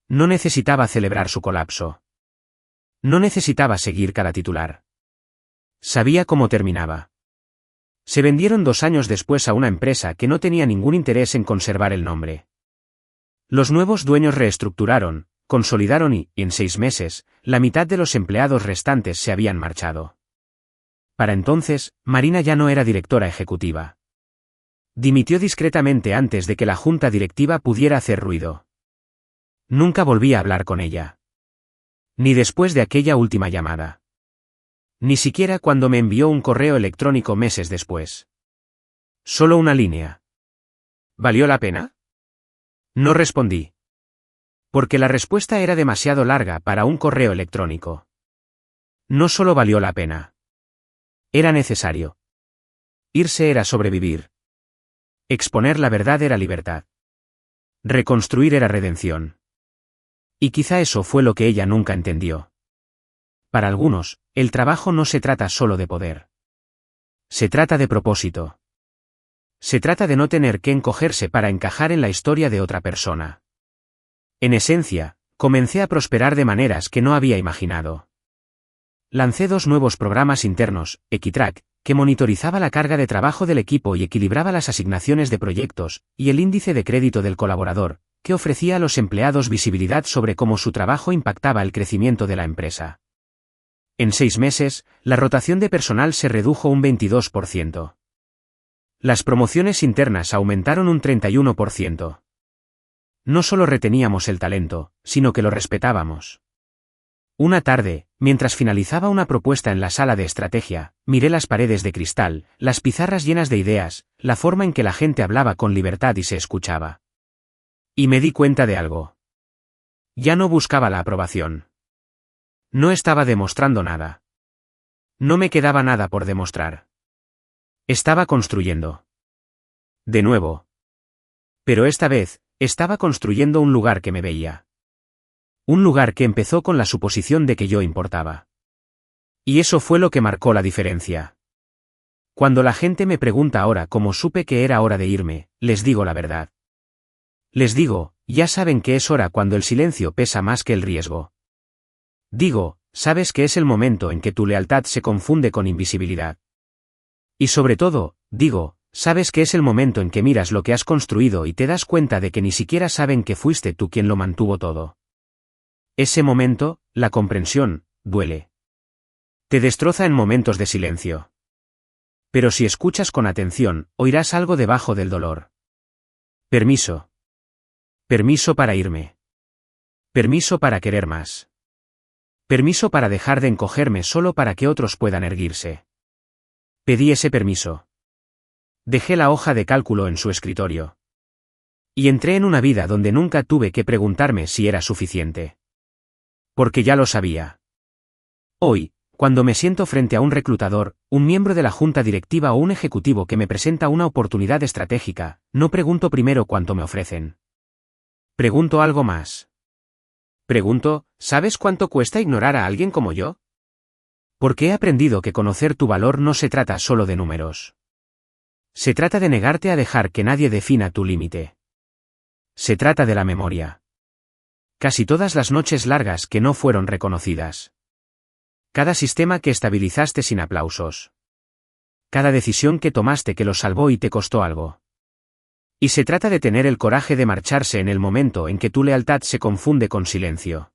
No necesitaba celebrar su colapso. No necesitaba seguir cada titular. Sabía cómo terminaba. Se vendieron 2 años después a una empresa que no tenía ningún interés en conservar el nombre. Los nuevos dueños reestructuraron, consolidaron y, en 6 meses, la mitad de los empleados restantes se habían marchado. Para entonces, Marina ya no era directora ejecutiva. Dimitió discretamente antes de que la junta directiva pudiera hacer ruido. Nunca volví a hablar con ella. Ni después de aquella última llamada. Ni siquiera cuando me envió un correo electrónico meses después. Solo una línea. ¿Valió la pena? No respondí. Porque la respuesta era demasiado larga para un correo electrónico. No solo valió la pena. Era necesario. Irse era sobrevivir. Exponer la verdad era libertad. Reconstruir era redención. Y quizá eso fue lo que ella nunca entendió. Para algunos, el trabajo no se trata solo de poder. Se trata de propósito. Se trata de no tener que encogerse para encajar en la historia de otra persona. En esencia, comencé a prosperar de maneras que no había imaginado. Lancé 2 nuevos programas internos, Equitrack, que monitorizaba la carga de trabajo del equipo y equilibraba las asignaciones de proyectos, y el índice de crédito del colaborador, que ofrecía a los empleados visibilidad sobre cómo su trabajo impactaba el crecimiento de la empresa. En 6 meses, la rotación de personal se redujo un 22%. Las promociones internas aumentaron un 31%. No solo reteníamos el talento, sino que lo respetábamos. Una tarde, mientras finalizaba una propuesta en la sala de estrategia, miré las paredes de cristal, las pizarras llenas de ideas, la forma en que la gente hablaba con libertad y se escuchaba. Y me di cuenta de algo. Ya no buscaba la aprobación. No estaba demostrando nada. No me quedaba nada por demostrar. Estaba construyendo. De nuevo. Pero esta vez, estaba construyendo un lugar que me veía. Un lugar que empezó con la suposición de que yo importaba. Y eso fue lo que marcó la diferencia. Cuando la gente me pregunta ahora cómo supe que era hora de irme, les digo la verdad. Les digo, ya saben que es hora cuando el silencio pesa más que el riesgo. Digo, sabes que es el momento en que tu lealtad se confunde con invisibilidad. Y sobre todo, digo, sabes que es el momento en que miras lo que has construido y te das cuenta de que ni siquiera saben que fuiste tú quien lo mantuvo todo. Ese momento, la comprensión, duele. Te destroza en momentos de silencio. Pero si escuchas con atención, oirás algo debajo del dolor. Permiso. Permiso para irme. Permiso para querer más. Permiso para dejar de encogerme solo para que otros puedan erguirse. Pedí ese permiso. Dejé la hoja de cálculo en su escritorio. Y entré en una vida donde nunca tuve que preguntarme si era suficiente. Porque ya lo sabía. Hoy, Cuando me siento frente a un reclutador, un miembro de la junta directiva o un ejecutivo que me presenta una oportunidad estratégica, no pregunto primero cuánto me ofrecen. Pregunto algo más. Pregunto, ¿sabes cuánto cuesta ignorar a alguien como yo? Porque he aprendido que conocer tu valor no se trata solo de números. Se trata de negarte a dejar que nadie defina tu límite. Se trata de la memoria. Casi todas las noches largas que no fueron reconocidas. Cada sistema que estabilizaste sin aplausos. Cada decisión que tomaste que los salvó y te costó algo. Y se trata de tener el coraje de marcharse en el momento en que tu lealtad se confunde con silencio.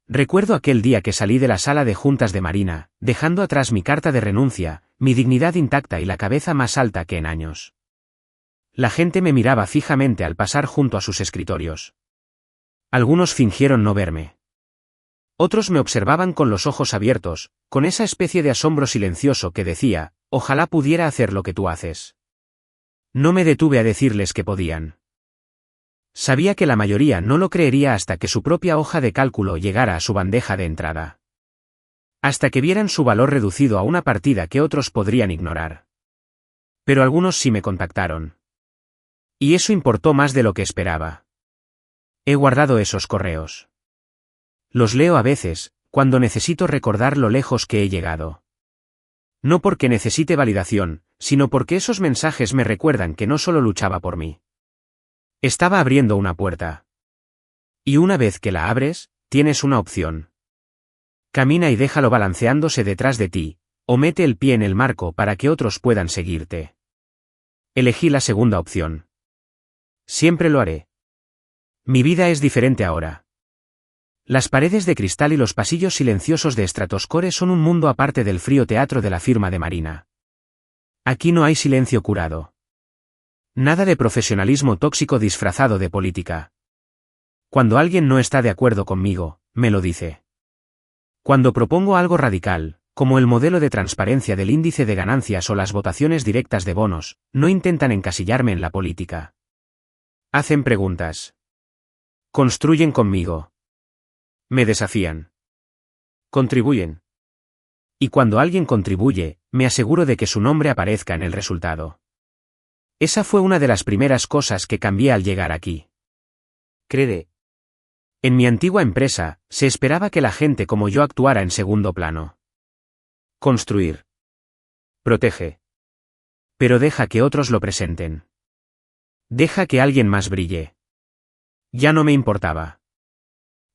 Recuerdo aquel día que salí de la sala de juntas de Marina, dejando atrás mi carta de renuncia, mi dignidad intacta y la cabeza más alta que en años. La gente me miraba fijamente al pasar junto a sus escritorios. Algunos fingieron no verme. Otros me observaban con los ojos abiertos, con esa especie de asombro silencioso que decía, ojalá pudiera hacer lo que tú haces. No me detuve a decirles que podían. Sabía que la mayoría no lo creería hasta que su propia hoja de cálculo llegara a su bandeja de entrada. Hasta que vieran su valor reducido a una partida que otros podrían ignorar. Pero algunos sí me contactaron. Y eso importó más de lo que esperaba. He guardado esos correos. Los leo a veces, cuando necesito recordar lo lejos que he llegado. No porque necesite validación, sino porque esos mensajes me recuerdan que no solo luchaba por mí. Estaba abriendo una puerta. Y una vez que la abres, tienes una opción. Camina y déjalo balanceándose detrás de ti, o mete el pie en el marco para que otros puedan seguirte. Elegí la segunda opción. Siempre lo haré. Mi vida es diferente ahora. Las paredes de cristal y los pasillos silenciosos de Stratoscore son un mundo aparte del frío teatro de la firma de Marina. Aquí no hay silencio curado. Nada de profesionalismo tóxico disfrazado de política. Cuando alguien no está de acuerdo conmigo, me lo dice. Cuando propongo algo radical, como el modelo de transparencia del índice de ganancias o las votaciones directas de bonos, no intentan encasillarme en la política. Hacen preguntas. Construyen conmigo. Me desafían. Contribuyen. Y cuando alguien contribuye, me aseguro de que su nombre aparezca en el resultado. Esa fue una de las primeras cosas que cambié al llegar aquí. Crede. En mi antigua empresa, se esperaba que la gente como yo actuara en segundo plano. Construir. Protege. Pero deja que otros lo presenten. Deja que alguien más brille. Ya no me importaba.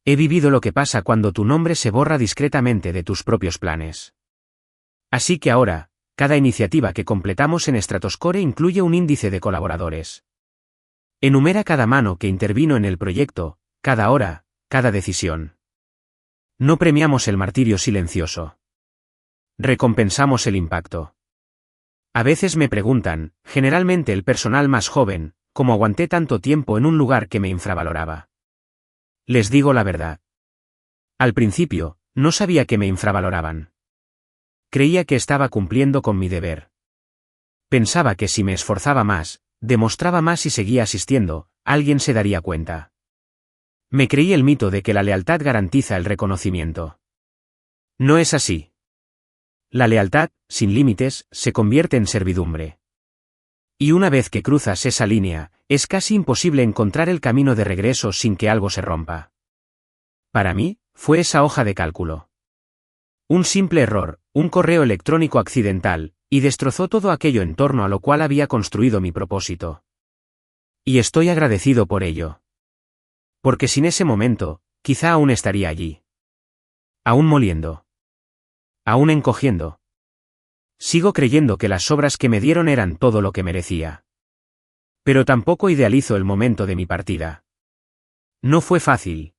He vivido lo que pasa cuando tu nombre se borra discretamente de tus propios planes. Así que ahora, cada iniciativa que completamos en Stratoscore incluye un índice de colaboradores. Enumera cada mano que intervino en el proyecto, cada hora, cada decisión. No premiamos el martirio silencioso. Recompensamos el impacto. A veces me preguntan, generalmente el personal más joven, cómo aguanté tanto tiempo en un lugar que me infravaloraba. Les digo la verdad. Al principio, no sabía que me infravaloraban. Creía que estaba cumpliendo con mi deber. Pensaba que si me esforzaba más, demostraba más y seguía asistiendo, alguien se daría cuenta. Me creí el mito de que la lealtad garantiza el reconocimiento. No es así. La lealtad, sin límites, se convierte en servidumbre. Y una vez que cruzas esa línea, es casi imposible encontrar el camino de regreso sin que algo se rompa. Para mí, fue esa hoja de cálculo. Un simple error, un correo electrónico accidental, y destrozó todo aquello en torno a lo cual había construido mi propósito. Y estoy agradecido por ello. Porque sin ese momento, quizá aún estaría allí. Aún moliendo. Aún encogiendo. Sigo creyendo que las obras que me dieron eran todo lo que merecía. Pero tampoco idealizo el momento de mi partida. No fue fácil.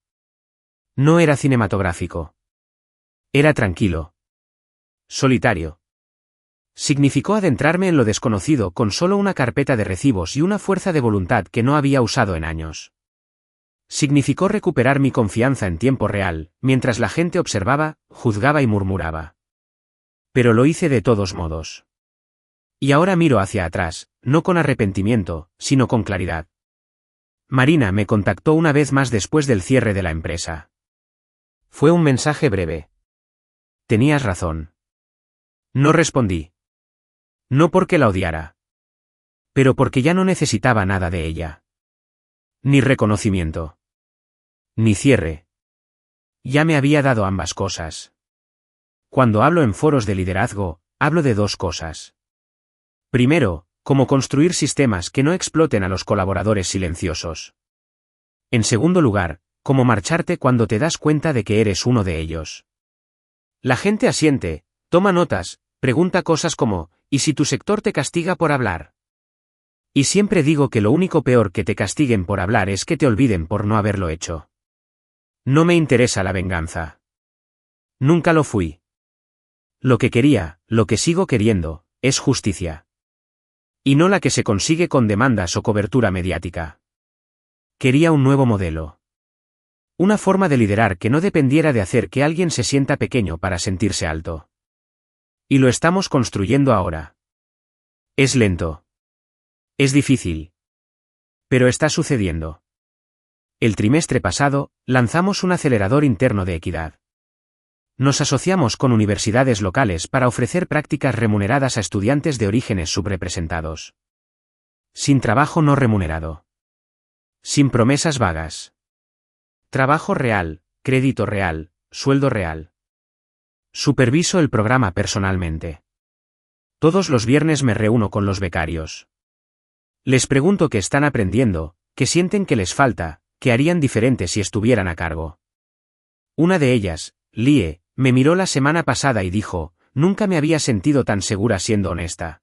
No era cinematográfico. Era tranquilo. Solitario. Significó adentrarme en lo desconocido con solo una carpeta de recibos y una fuerza de voluntad que no había usado en años. Significó recuperar mi confianza en tiempo real, mientras la gente observaba, juzgaba y murmuraba. Pero lo hice de todos modos. Y ahora miro hacia atrás, no con arrepentimiento, sino con claridad. Marina me contactó una vez más después del cierre de la empresa. Fue un mensaje breve. Tenías razón. No respondí. No porque la odiara. Pero porque ya no necesitaba nada de ella. Ni reconocimiento. Ni cierre. Ya me había dado ambas cosas. Cuando hablo en foros de liderazgo, hablo de dos cosas. Primero, cómo construir sistemas que no exploten a los colaboradores silenciosos. En segundo lugar, cómo marcharte cuando te das cuenta de que eres uno de ellos. La gente asiente, toma notas, pregunta cosas como, ¿y si tu sector te castiga por hablar? Y siempre digo que lo único peor que te castiguen por hablar es que te olviden por no haberlo hecho. No me interesa la venganza. Nunca lo fui. Lo que quería, lo que sigo queriendo, es justicia. Y no la que se consigue con demandas o cobertura mediática. Quería un nuevo modelo. Una forma de liderar que no dependiera de hacer que alguien se sienta pequeño para sentirse alto. Y lo estamos construyendo ahora. Es lento. Es difícil. Pero está sucediendo. El trimestre pasado, lanzamos un acelerador interno de equidad. Nos asociamos con universidades locales para ofrecer prácticas remuneradas a estudiantes de orígenes subrepresentados. Sin trabajo no remunerado. Sin promesas vagas. Trabajo real, crédito real, sueldo real. Superviso el programa personalmente. Todos los viernes me reúno con los becarios. Les pregunto qué están aprendiendo, qué sienten que les falta, qué harían diferente si estuvieran a cargo. Una de ellas, Lie, me miró la semana pasada y dijo, nunca me había sentido tan segura siendo honesta.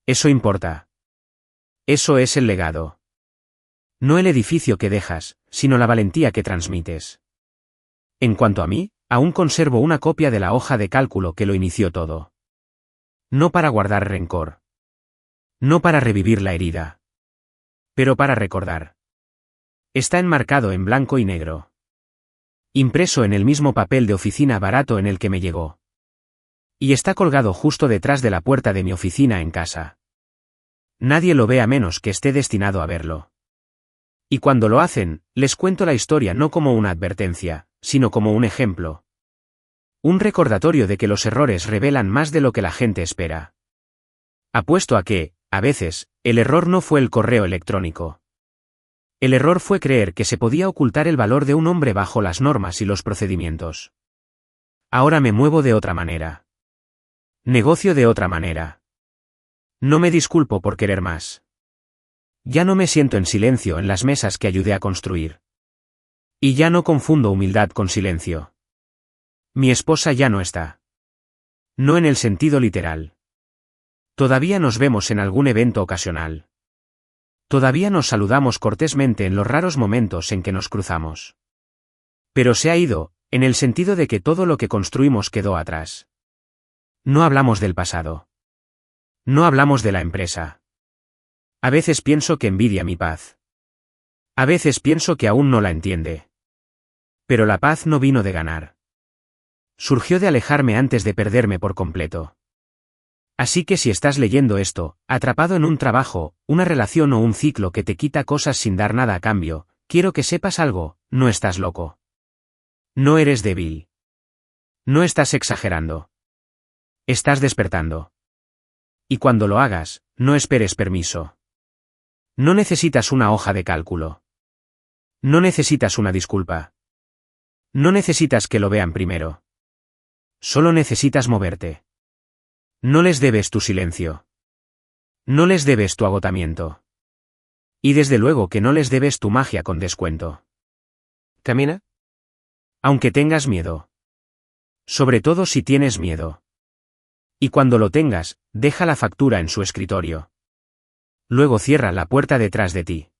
Eso importa. Eso es el legado. No el edificio que dejas, sino la valentía que transmites. En cuanto a mí, aún conservo una copia de la hoja de cálculo que lo inició todo. No para guardar rencor. No para revivir la herida. Pero para recordar. Está enmarcado en blanco y negro. Impreso en el mismo papel de oficina barato en el que me llegó. Y está colgado justo detrás de la puerta de mi oficina en casa. Nadie lo ve a menos que esté destinado a verlo. Y cuando lo hacen, les cuento la historia no como una advertencia, sino como un ejemplo. Un recordatorio de que los errores revelan más de lo que la gente espera. Apuesto a que, a veces, el error no fue el correo electrónico. El error fue creer que se podía ocultar el valor de un hombre bajo las normas y los procedimientos. Ahora me muevo de otra manera. Negocio de otra manera. No me disculpo por querer más. Ya no me siento en silencio en las mesas que ayudé a construir. Y ya no confundo humildad con silencio. Mi esposa ya no está. No en el sentido literal. Todavía nos vemos en algún evento ocasional. Todavía nos saludamos cortésmente en los raros momentos en que nos cruzamos. Pero se ha ido, en el sentido de que todo lo que construimos quedó atrás. No hablamos del pasado. No hablamos de la empresa. A veces pienso que envidia mi paz. A veces pienso que aún no la entiende. Pero la paz no vino de ganar. Surgió de alejarme antes de perderme por completo. Así que si estás leyendo esto, atrapado en un trabajo, una relación o un ciclo que te quita cosas sin dar nada a cambio, quiero que sepas algo, no estás loco. No eres débil. No estás exagerando. Estás despertando. Y cuando lo hagas, no esperes permiso. No necesitas una hoja de cálculo. No necesitas una disculpa. No necesitas que lo vean primero. Solo necesitas moverte. No les debes tu silencio. No les debes tu agotamiento. Y desde luego que no les debes tu magia con descuento. ¿Camina? Aunque tengas miedo. Sobre todo si tienes miedo. Y cuando lo tengas, deja la factura en su escritorio. Luego cierra la puerta detrás de ti.